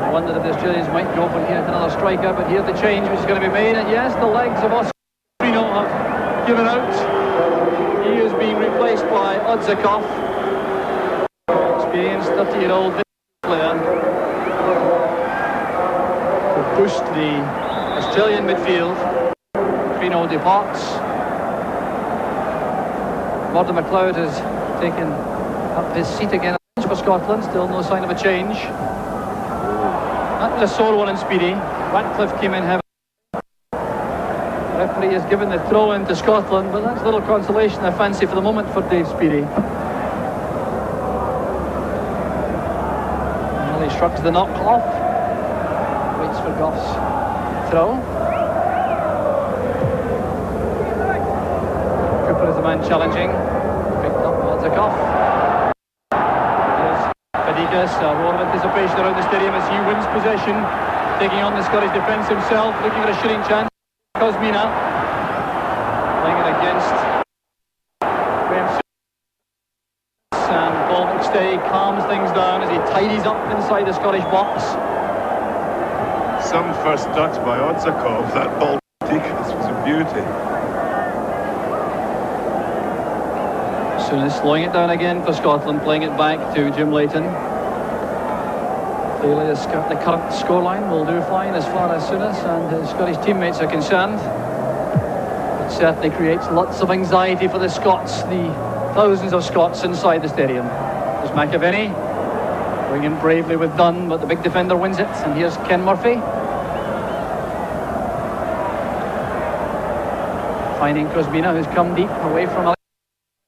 I wondered if the Australians might go for here another striker, but here's the change which is going to be made, and yes, the legs of Crino have given out. He is being replaced by Odzakov, experienced 30-year-old player, to boost the Australian midfield. Crino departs. Murdo McLeod has taken up his seat again for Scotland. Still no sign of a change. That was a sore one in Speedy. Ratcliffe came in heavily. The referee has given the throw in to Scotland, but that's a little consolation, I fancy, for the moment for Dave Speedy. Well, he shrugs the knock off. Waits for Goff's throw. Cooper is the man challenging. Picked up Odzakov. Patikas, a roar of anticipation around the stadium as he wins possession, taking on the Scottish defence himself, looking for a shooting chance. Kosmina playing it against Graham, and Paul McStay calms things down as he tidies up inside the Scottish box. Some first touch by Odzakov. That ball Patikas was a beauty. Souness slowing it down again for Scotland, playing it back to Jim Leighton. Clearly the current scoreline will do fine as far as Souness and his Scottish teammates are concerned. It certainly creates lots of anxiety for the Scots, the thousands of Scots inside the stadium. There's McAvenny going in bravely with Dunn, but the big defender wins it. And here's Ken Murphy, finding Kosmina, who's come deep away from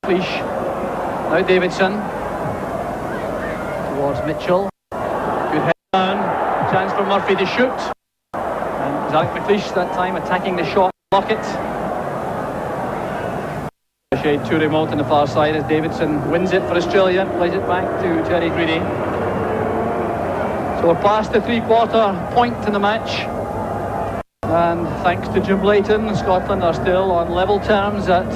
Leash. Now Davidson towards Mitchell. Good head down. Chance for Murphy to shoot. And Zarko that time attacking the shot. Block it. A shade too remote on the far side as Davidson wins it for Australia. Plays it back to Terry Greedy. So we're past the three-quarter point in the match. And thanks to Jim Leighton, Scotland are still on level terms at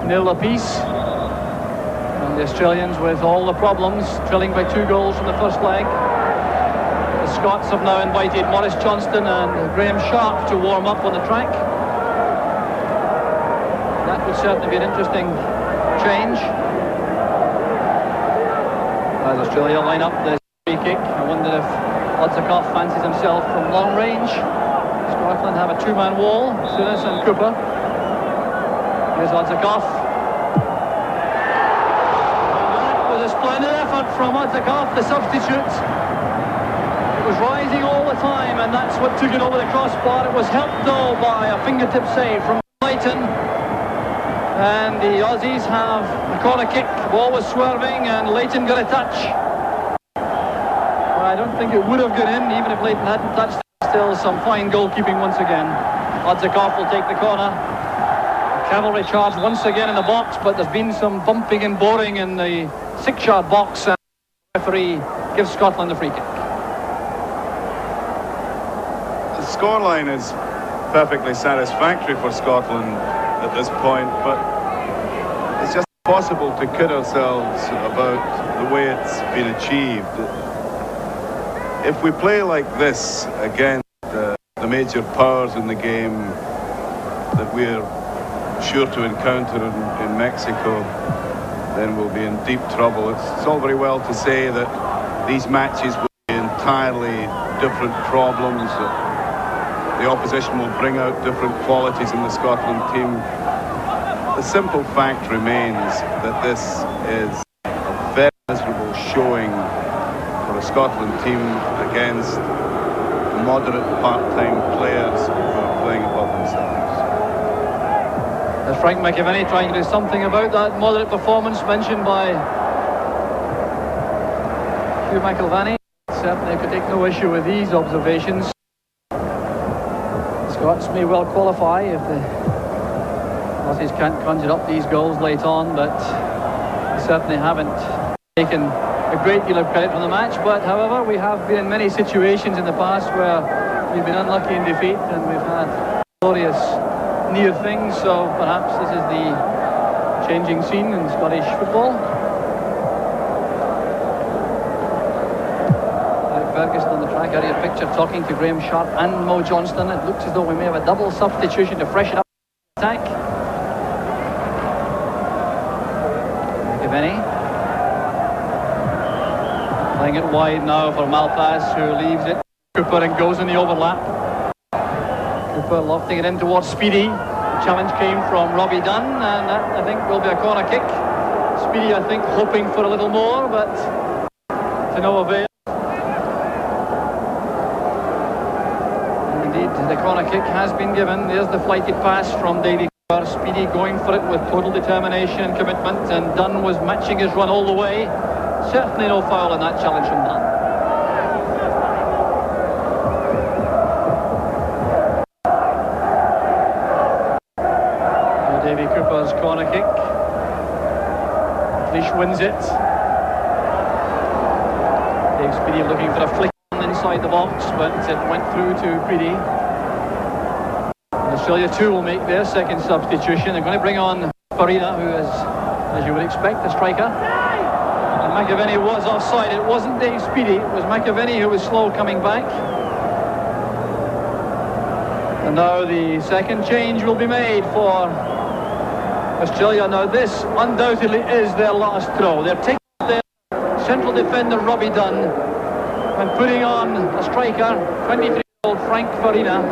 0 apiece. And the Australians, with all the problems, trailing by 2 goals from the first leg. The Scots have now invited Maurice Johnston and Graham Sharp to warm up on the track. That would certainly be an interesting change. As Australia line up the free kick, I wonder if Odzakov fancies himself from long range. Scotland have a 2-man wall, Souness and Cooper. Here's Odzakov. That was a splendid effort from Odzakov, the substitute. It was rising all the time, and that's what took it over the crossbar. It was helped though by a fingertip save from Leighton. And the Aussies have a corner kick. Ball was swerving and Leighton got a touch. Well, I don't think it would have got in even if Leighton hadn't touched it. Still some fine goalkeeping once again. Odzakov will take the corner. Cavalry charge once again in the box, but there's been some bumping and boring in the 6-yard box, and the referee gives Scotland the free kick. The scoreline is perfectly satisfactory for Scotland at this point, but it's just impossible to kid ourselves about the way it's been achieved. If we play like this against the major powers in the game that we're sure to encounter in Mexico, then we'll be in deep trouble. It's all very well to say that these matches will be entirely different problems, that the opposition will bring out different qualities in the Scotland team. The simple fact remains that this is a very miserable showing for a Scotland team against moderate part-time players who are playing above themselves. Frank McAvenny trying to do something about that moderate performance mentioned by Hugh McIlvanney. Certainly could take no issue with these observations. The Scots may well qualify if the Aussies can't conjure up these goals late on, but they certainly haven't taken a great deal of credit from the match. But however, we have been in many situations in the past where we've been unlucky in defeat and we've had glorious near things, so perhaps this is the changing scene in Scottish football. Ferguson on the track, area picture talking to Graham Sharp and Mo Johnston. It looks as though we may have a double substitution to freshen up the attack. McAvenny playing it wide now for Malpass, who leaves it. Cooper and goes in the overlap. Cooper lofting it in towards Speedy. The challenge came from Robbie Dunn, and that, I think, will be a corner kick. Speedy, I think, hoping for a little more, but to no avail. And indeed, the corner kick has been given. There's the flighted pass from Davy Cooper. Speedy going for it with total determination and commitment, and Dunn was matching his run all the way. Certainly no foul in that challenge from Dunn. Davy Cooper's corner kick. Leash wins it. Dave Speedy looking for a flick inside the box, but it went through to Creedy. Australia too will make their second substitution. They're going to bring on Farina, who is, as you would expect, a striker. And McAvenny was offside. It wasn't Dave Speedy, it was McAvenny who was slow coming back. And now the second change will be made for Australia. Now this undoubtedly is their last throw. They're taking their central defender Robbie Dunn and putting on a striker, 23-year-old Frank Farina.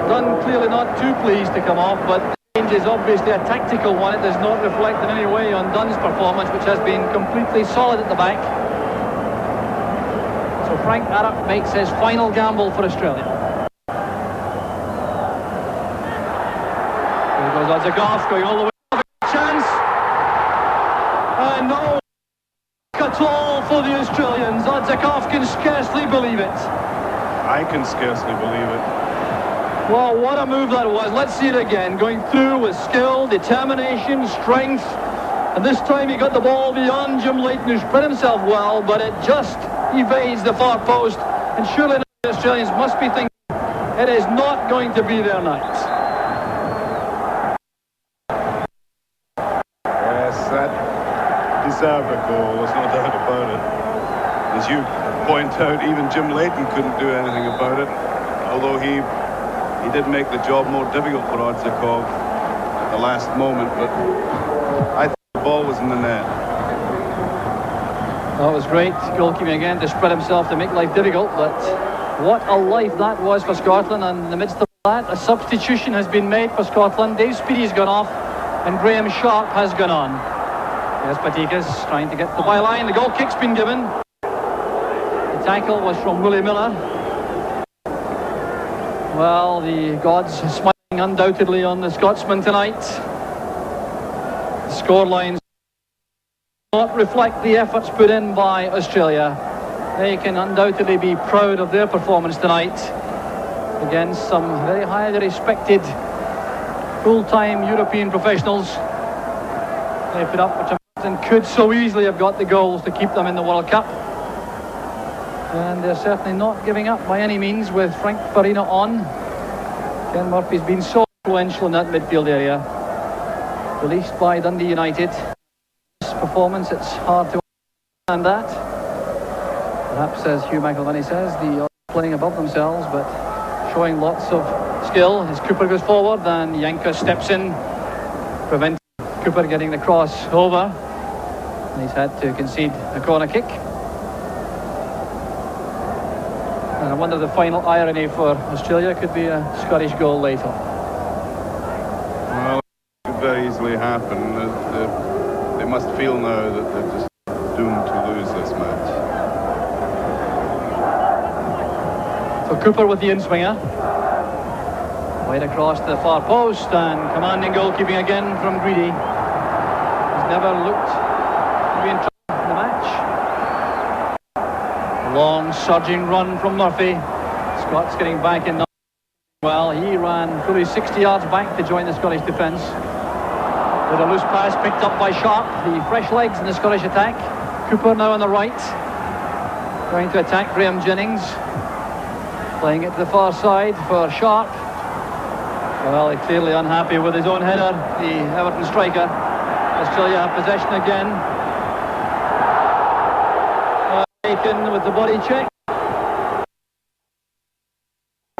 Dunn clearly not too pleased to come off, but the change is obviously a tactical one. It does not reflect in any way on Dunn's performance, which has been completely solid at the back. So Frank Arok makes his final gamble for Australia. Odzakov going all the way. Chance. No at all for the Australians. Odzakov can scarcely believe it. I can scarcely believe it. Well, what a move that was. Let's see it again. Going through with skill, determination, strength. And this time he got the ball beyond Jim Leighton, who spread himself well, but it just evades the far post, and surely the Australians must be thinking it is not going to be their night. Yes, that deserved a goal, there's no doubt about it. As you point out, even Jim Leighton couldn't do anything about it, although he did make the job more difficult for Odzakov at the last moment, but I think the ball was in the net. That was great goalkeeping again to spread himself to make life difficult, but what a life that was for Scotland. And in the midst of that, a substitution has been made for Scotland. Dave Speedy's gone off and Graham Sharp has gone on. Yes, Patikas trying to get the byline. The goal kick's been given. The tackle was from Willie Miller. Well, the gods smiling undoubtedly on the Scotsman tonight. The scorelines not reflect the efforts put in by Australia. They can undoubtedly be proud of their performance tonight against some very highly respected full-time European professionals. They put up with and could so easily have got the goals to keep them in the World Cup. And they're certainly not giving up by any means with Frank Farina on. Ken Murphy's been so influential in that midfield area. Released by Dundee United. Performance, it's hard to understand that. Perhaps, as Hugh McIlvanney says, they are playing above themselves, but showing lots of skill. As Cooper goes forward, and Yankos steps in, preventing Cooper getting the cross over. And he's had to concede a corner kick. And I wonder the final irony for Australia could be a Scottish goal later. Well, it could very easily happen. They must feel now that they're just doomed to lose this match. So Cooper with the in-swinger. Right across the far post, and commanding goalkeeping again from Greedy. He's never looked to be in trouble in the match. Long surging run from Murphy. Scott's getting back in. Well, he ran fully 60 yards back to join the Scottish defence. With a loose pass picked up by Sharp, the fresh legs in the Scottish attack. Cooper now on the right, trying to attack Graham Jennings. Playing it to the far side for Sharp. Well, he's clearly unhappy with his own header, the Everton striker. Australia have possession again. Taken with the body check.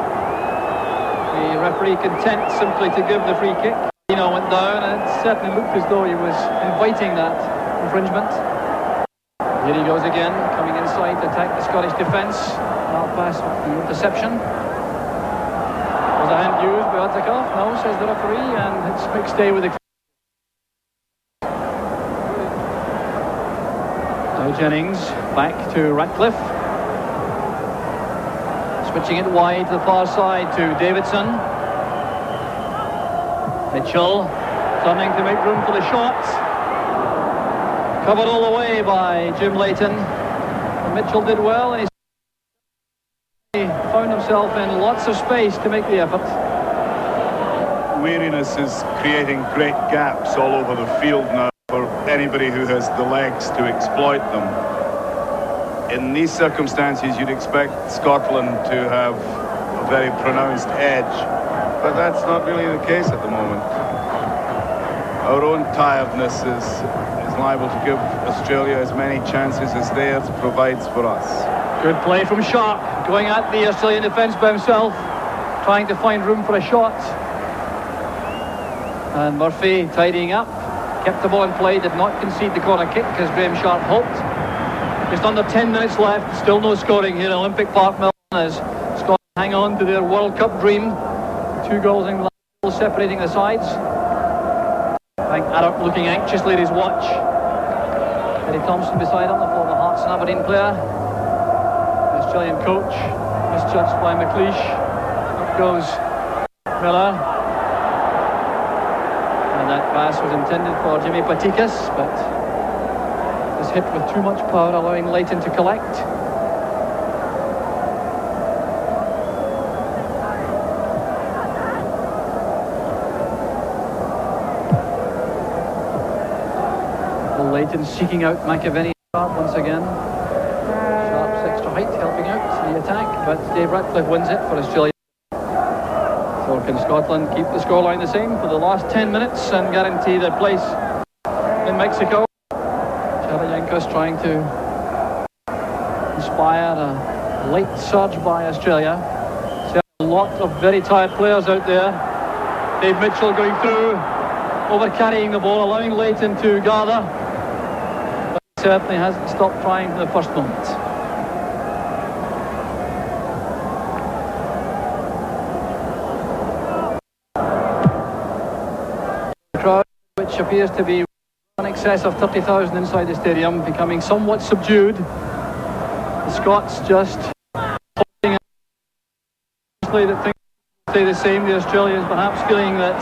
The referee content simply to give the free kick. Crino went down, and it certainly looked as though he was inviting that infringement. Here he goes again, coming inside to attack the Scottish defence. Now pass the interception. Was a hand used by Odzakov? No, says the referee, and it's mixed day with the... So Jennings back to Ratcliffe. Switching it wide to the far side to Davidson. Mitchell turning to make room for the shot. Covered all the way by Jim Leighton. And Mitchell did well, and he found himself in lots of space to make the effort. Weariness is creating great gaps all over the field now for anybody who has the legs to exploit them. In these circumstances, you'd expect Scotland to have a very pronounced edge, but that's not really the case at the moment. Our own tiredness is liable to give Australia as many chances as theirs provides for us. Good play from Sharp, going at the Australian defence by himself, trying to find room for a shot. And Murphy tidying up, kept the ball in play, did not concede the corner kick because Graham Sharp hoped. Just under 10 minutes left, still no scoring here in Olympic Park, Melbourne, as Scotland hang on to their World Cup dream. 2 goals in separating the sides. I think Arok looking anxiously at his watch. Eddie Thompson beside him, the former Hearts and Aberdeen player. The Australian coach, misjudged by McLeish. Up goes Miller. And that pass was intended for Jimmy Patikas, but was hit with too much power, allowing Leighton to collect. Leighton seeking out McAvenny once again. Sharp height helping out the attack, but Dave Ratcliffe wins it for Australia. So can Scotland keep the scoreline the same for the last 10 minutes and guarantee their place in Mexico? Yankos trying to inspire a late surge by Australia. So a lot of very tired players out there. Dave Mitchell going through, over carrying the ball, allowing Leighton to gather. But he certainly hasn't stopped trying from the first moment. The crowd, which appears to be in excess of 30,000 inside the stadium, becoming somewhat subdued. The Scots just hoping that things stay the same. The Australians perhaps feeling that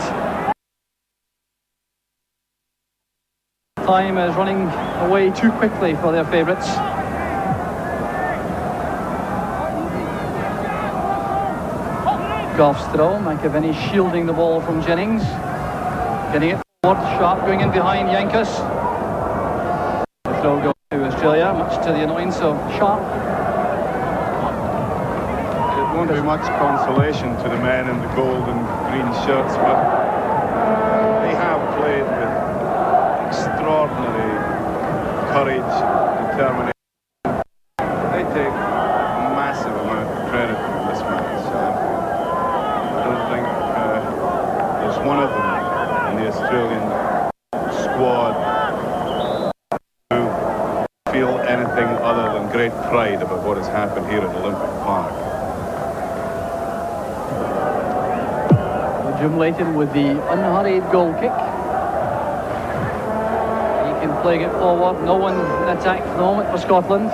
time is running away too quickly for their favourites. Goff's throw, McAvenny shielding the ball from Jennings, getting it forward, Sharp going in behind Yankos. The throw goes to Australia, much to the annoyance of Sharp. It won't be much consolation to the men in the gold and green shirts, but they have played with extraordinary courage, determination. They take a massive amount of credit for this match. I don't think there's one of them in the Australian squad who feel anything other than great pride about what has happened here at Olympic Park. Jim Leighton with the unhurried goal kick. He can play it forward. No one in attack for the moment for Scotland.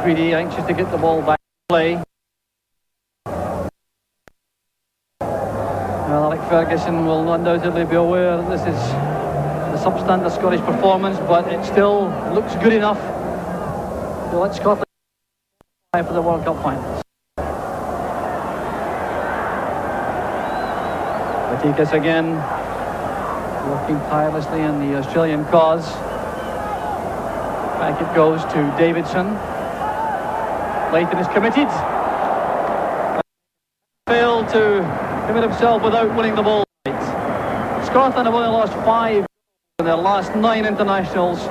Greedy anxious to get the ball back to play. Well, Alec Ferguson will undoubtedly be aware that this is a substandard Scottish performance, but it still looks good enough to let Scotland qualify for the World Cup finals. Patikas again working tirelessly in the Australian cause. Back it goes to Davidson. Leighton is committed. Failed to commit himself without winning the ball. Scotland have only lost 5 in their last 9 internationals,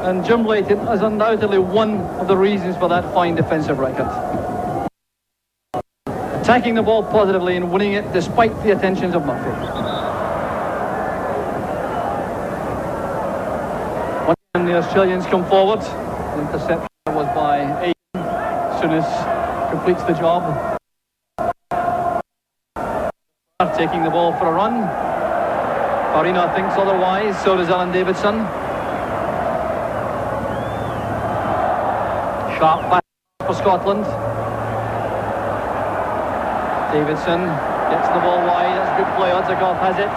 and Jim Leighton is undoubtedly one of the reasons for that fine defensive record. Attacking the ball positively and winning it despite the attentions of Murphy. Once again, the Australians come forward. The interception was by Aiden. Souness completes the job. Taking the ball for a run. Farina thinks otherwise, so does Alan Davidson. Sharp back for Scotland. Davidson gets the ball wide. That's good play. Odzakov has it.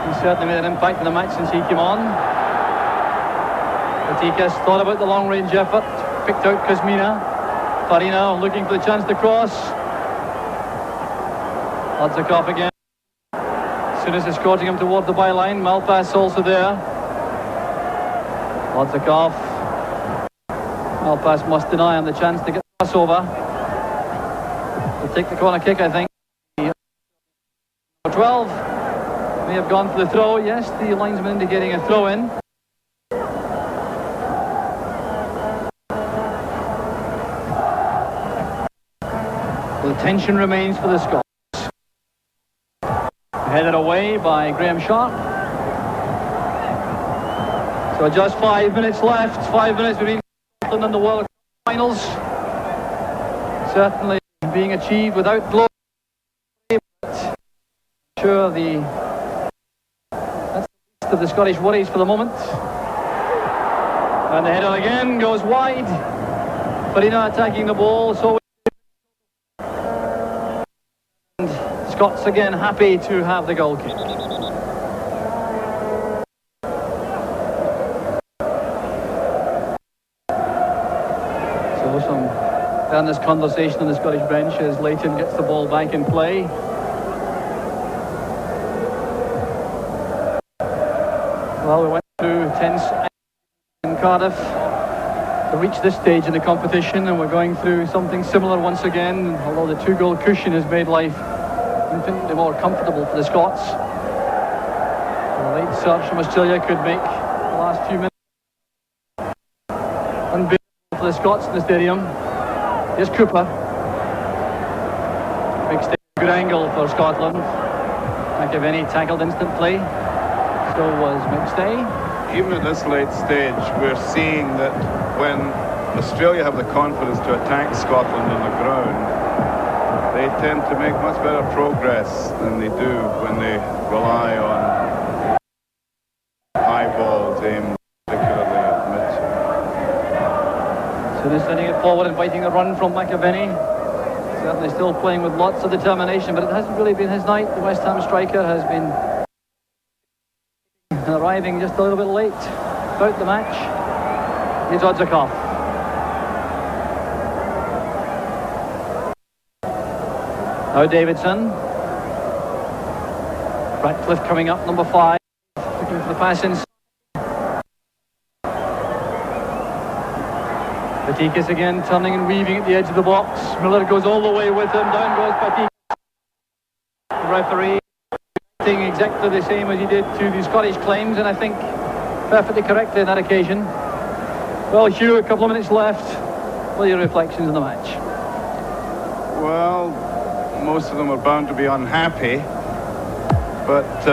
He's certainly made an impact in the match since he came on. Patikas thought about the long-range effort. Picked out Kosmina. Farina looking for the chance to cross. Odzakov again. Souness is escorting him toward the byline. Malpass also there. Odzakov. Malpass must deny him the chance to get the pass over. We'll take the corner kick, I think. 12 may have gone for the throw. Yes, the linesman indicating a throw in. The tension remains for the Scots. Headed away by Graham Sharp. So just 5 minutes left. 5 minutes between Scotland and the World Cup finals. Certainly being achieved without glory. But sure, that's the least of the Scottish worries for the moment. And the header again goes wide. Farina attacking the ball. So and Scots again happy to have the goal kick. So some earnest conversation on the Scottish bench as Leighton gets the ball back in play. Well, we went through tense in Cardiff. to reach this stage in the competition, and we're going through something similar once again, although the 2-goal cushion has made life infinitely more comfortable for the Scots. A late surge from Australia could make the last few minutes unbearable for the Scots in the stadium. Here's Cooper. Big stay, good angle for Scotland. McAvenny tackled instantly. So was McStay. Even at this late stage, we're seeing that when Australia have the confidence to attack Scotland on the ground, they tend to make much better progress than they do when they rely on high balls aimed particularly at Mitchell. Soon as sending it forward, inviting a run from McAvenny. Certainly still playing with lots of determination, but it hasn't really been his night. The West Ham striker has been arriving just a little bit late throughout the match. Here's Odzakov. Now Davidson. Ratcliffe coming up, number 5. Looking for the pass inside. Patikas again turning and weaving at the edge of the box. Miller goes all the way with him. Down goes Patikas. The referee acting exactly the same as he did to the Scottish claims, and I think perfectly correctly on that occasion. Well, Hugh, a couple of minutes left. What are your reflections on the match? Well, most of them are bound to be unhappy, but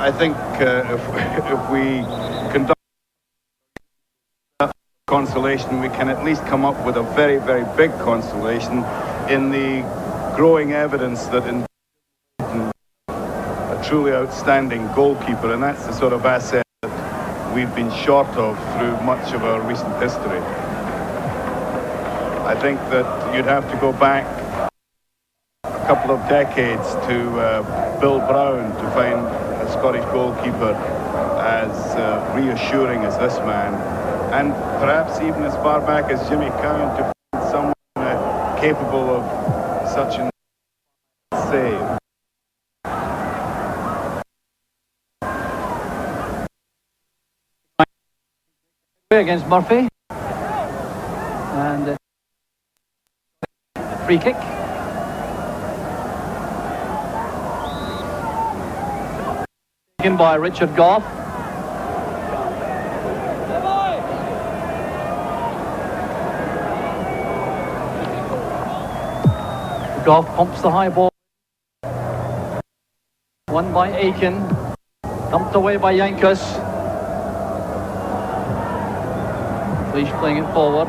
I think if we conduct consolation, we can at least come up with a very, very big consolation in the growing evidence that in a truly outstanding goalkeeper, and that's the sort of asset that we've been short of through much of our recent history. I think that you'd have to go back a couple of decades to Bill Brown to find a Scottish goalkeeper as reassuring as this man, and perhaps even as far back as Jimmy Cowan to find someone capable of such a save. Against Murphy, and free kick. Taken by Richard Goff. Goff pumps the high ball. Won by Aiken. Dumped away by Yankos. Leash playing it forward.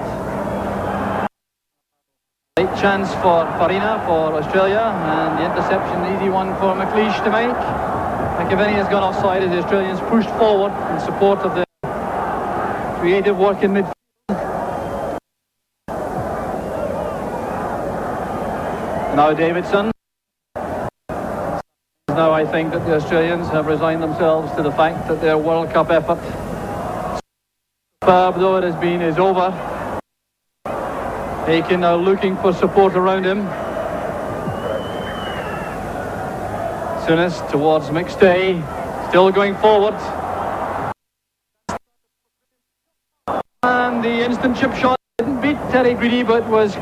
Late chance for Farina for Australia, and the interception, easy one for McLeish to make. McAvenny has gone offside as the Australians pushed forward in support of the creative work in midfield. Now Davidson. Now I think that the Australians have resigned themselves to the fact that their World Cup effort, superb though it has been, is over. Aiken now looking for support around him. Souness towards McStay, still going forward. And the instant chip shot didn't beat Terry Greedy, but was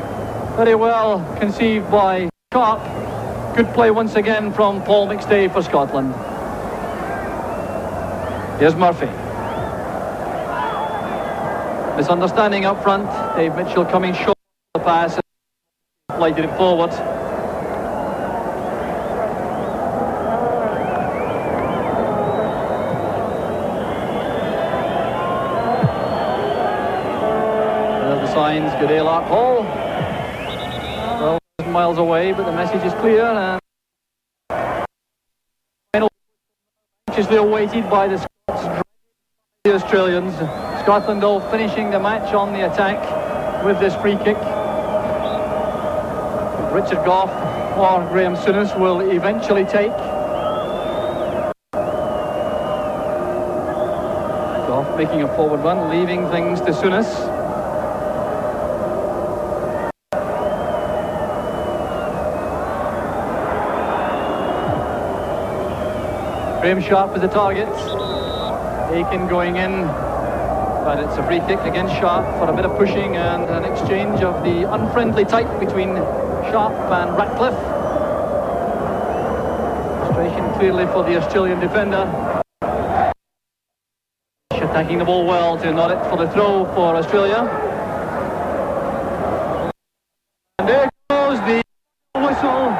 very well conceived by Sharp. Good play once again from Paul McStay for Scotland. Here's Murphy. Misunderstanding up front. Dave Mitchell coming short of the pass and lighted it forward. There's the signs. Good Arok Hall. 12 miles away, but the message is clear. And anxiously awaited by the Scots, the Australians. Scotland all finishing the match on the attack with this free kick. Richard Goff or Graham Souness will eventually take. Goff making a forward run, leaving things to Souness. Graham Sharp is the target. Aiken going in. But it's a free kick against Sharp for a bit of pushing and an exchange of the unfriendly type between Sharp and Ratcliffe. Frustration clearly for the Australian defender. Attacking the ball well to nod it for the throw for Australia. And there goes the whistle.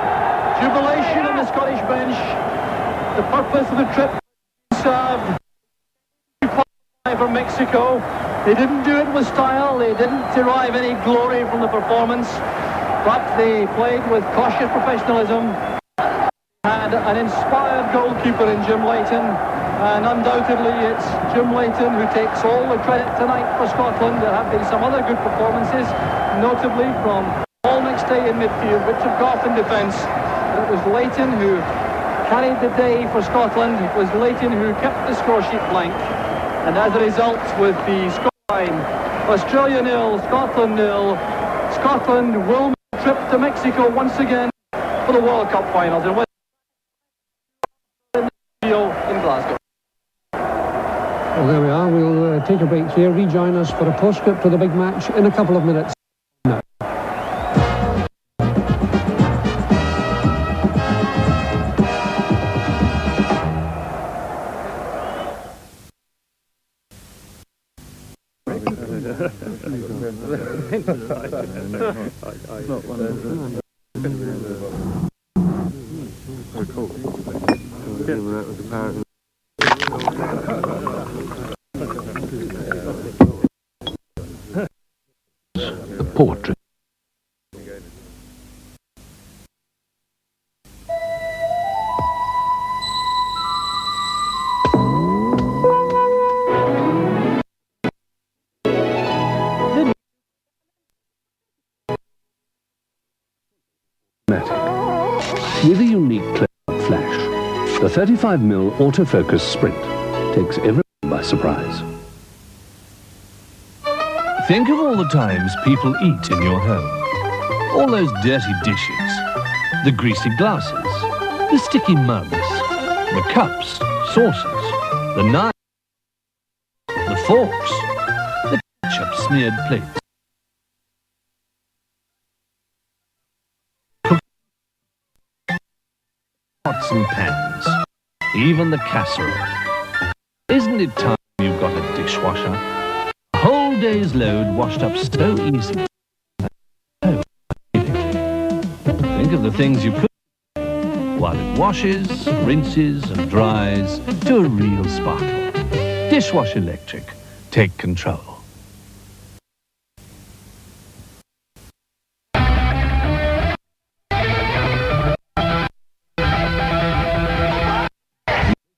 Jubilation on the Scottish bench. The purpose of the trip served. For Mexico. They didn't do it with style, they didn't derive any glory from the performance, but they played with cautious professionalism. Had an inspired goalkeeper in Jim Leighton, and undoubtedly it's Jim Leighton who takes all the credit tonight for Scotland. There have been some other good performances, notably from Paul McStay in midfield, Richard Goff in defence, but it was Leighton who carried the day for Scotland. It was Leighton who kept the score sheet blank. And as a result, with the scoreline, Australia 0, Scotland 0, Scotland will make a trip to Mexico once again for the World Cup finals in Glasgow. Well, there we are. We'll take a break here. Rejoin us for a postscript to the big match in a couple of minutes. No. The portrait. With a unique close-up flash, the 35mm autofocus Sprint takes everyone by surprise. Think of all the times people eat in your home. All those dirty dishes, the greasy glasses, the sticky mugs, the cups, saucers, the knives, the forks, the ketchup-smeared plates. Pots and pans, even the casserole. Isn't it time you got a dishwasher? A whole day's load washed up so easily. Oh, think of the things you put while it washes, rinses and dries to a real sparkle. Dishwasher Electric. Take control.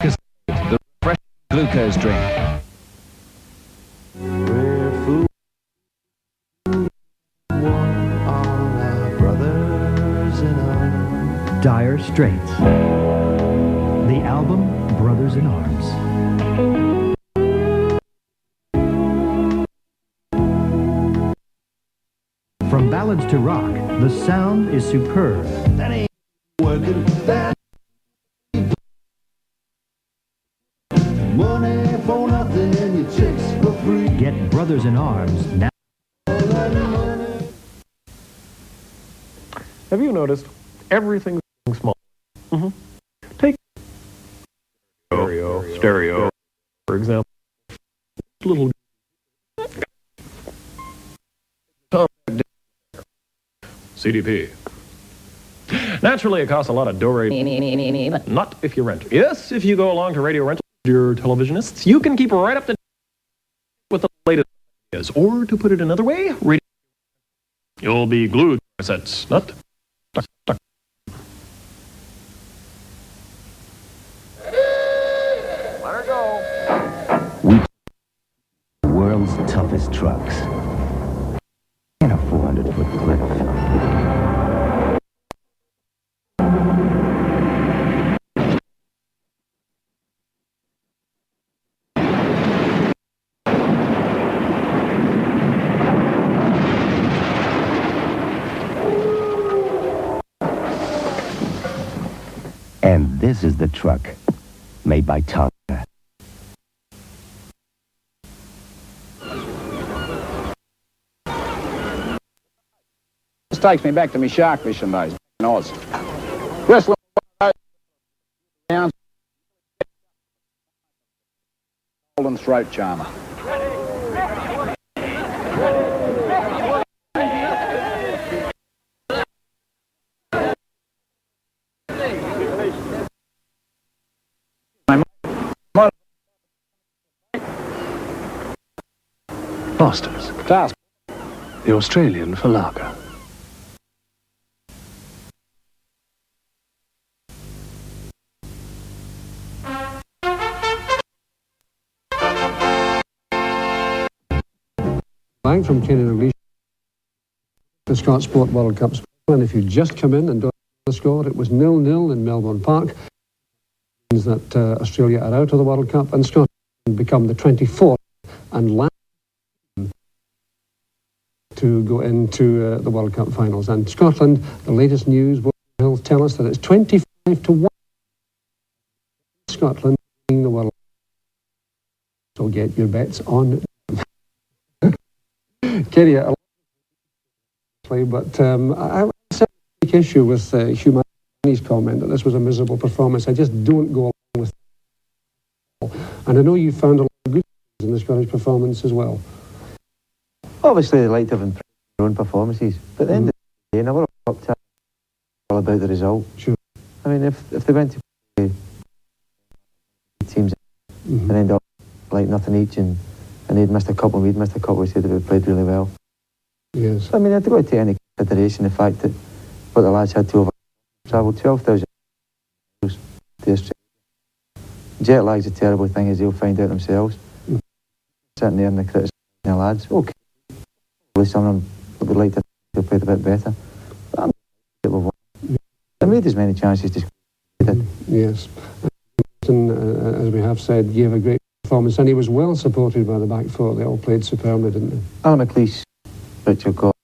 The fresh glucose drink. Dire Straits. The album Brothers in Arms. From ballads to rock, the sound is superb. That ain't working. Money for nothing and your chicks for free. Get Brothers in Arms now. Have you noticed everything's small? Take stereo, for example. Little CDP. Naturally, it costs a lot of but not if you rent. Yes, if you go along to radio rental, your televisionists, you can keep right up to date with the latest ideas. Or to put it another way, radio. You'll be glued to sets, not. World's toughest trucks. And a 400-foot cliff. And this is the truck made by Tonga. takes me back to my shark fishing days in Oz. Wrestling golden throat charmer. Foster's. Task. The Australian for lager. Back from Crino, the Scots Sport World Cup. And if you just come in and don't know the score, it was 0-0 in Melbourne Park. It means that Australia are out of the World Cup and Scotland become the 24th and last to go into the World Cup finals. And Scotland, the latest news will tell us that it's 25-1. Scotland winning the World Cup. So get your bets on. Kerry, but I take issue with Humanity's comment that this was a miserable performance. I just don't go along with it. And I know you found a lot of good things in the Scottish performance as well. Obviously, they like to have improved their own performances, but at the end of the day, never up to all about the result. Sure. I mean, if they went to play teams and end up like nothing each, and they'd missed a couple, and we'd missed a couple, we said they played really well. Yes. I mean, they've got to take into consideration the fact that what the lads had to travel 12,000 miles to Australia. Jet lag's a terrible thing, as they'll find out themselves. Sitting there and the criticism of the lads. Okay. Some of them would like to have played a bit better. But they made as many chances as they did. Yes. And, as we have said, gave a great performance, and he was well supported by the back four. They all played superbly, didn't they? Alan McLeish, Richard Gordon,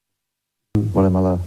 Willie Miller,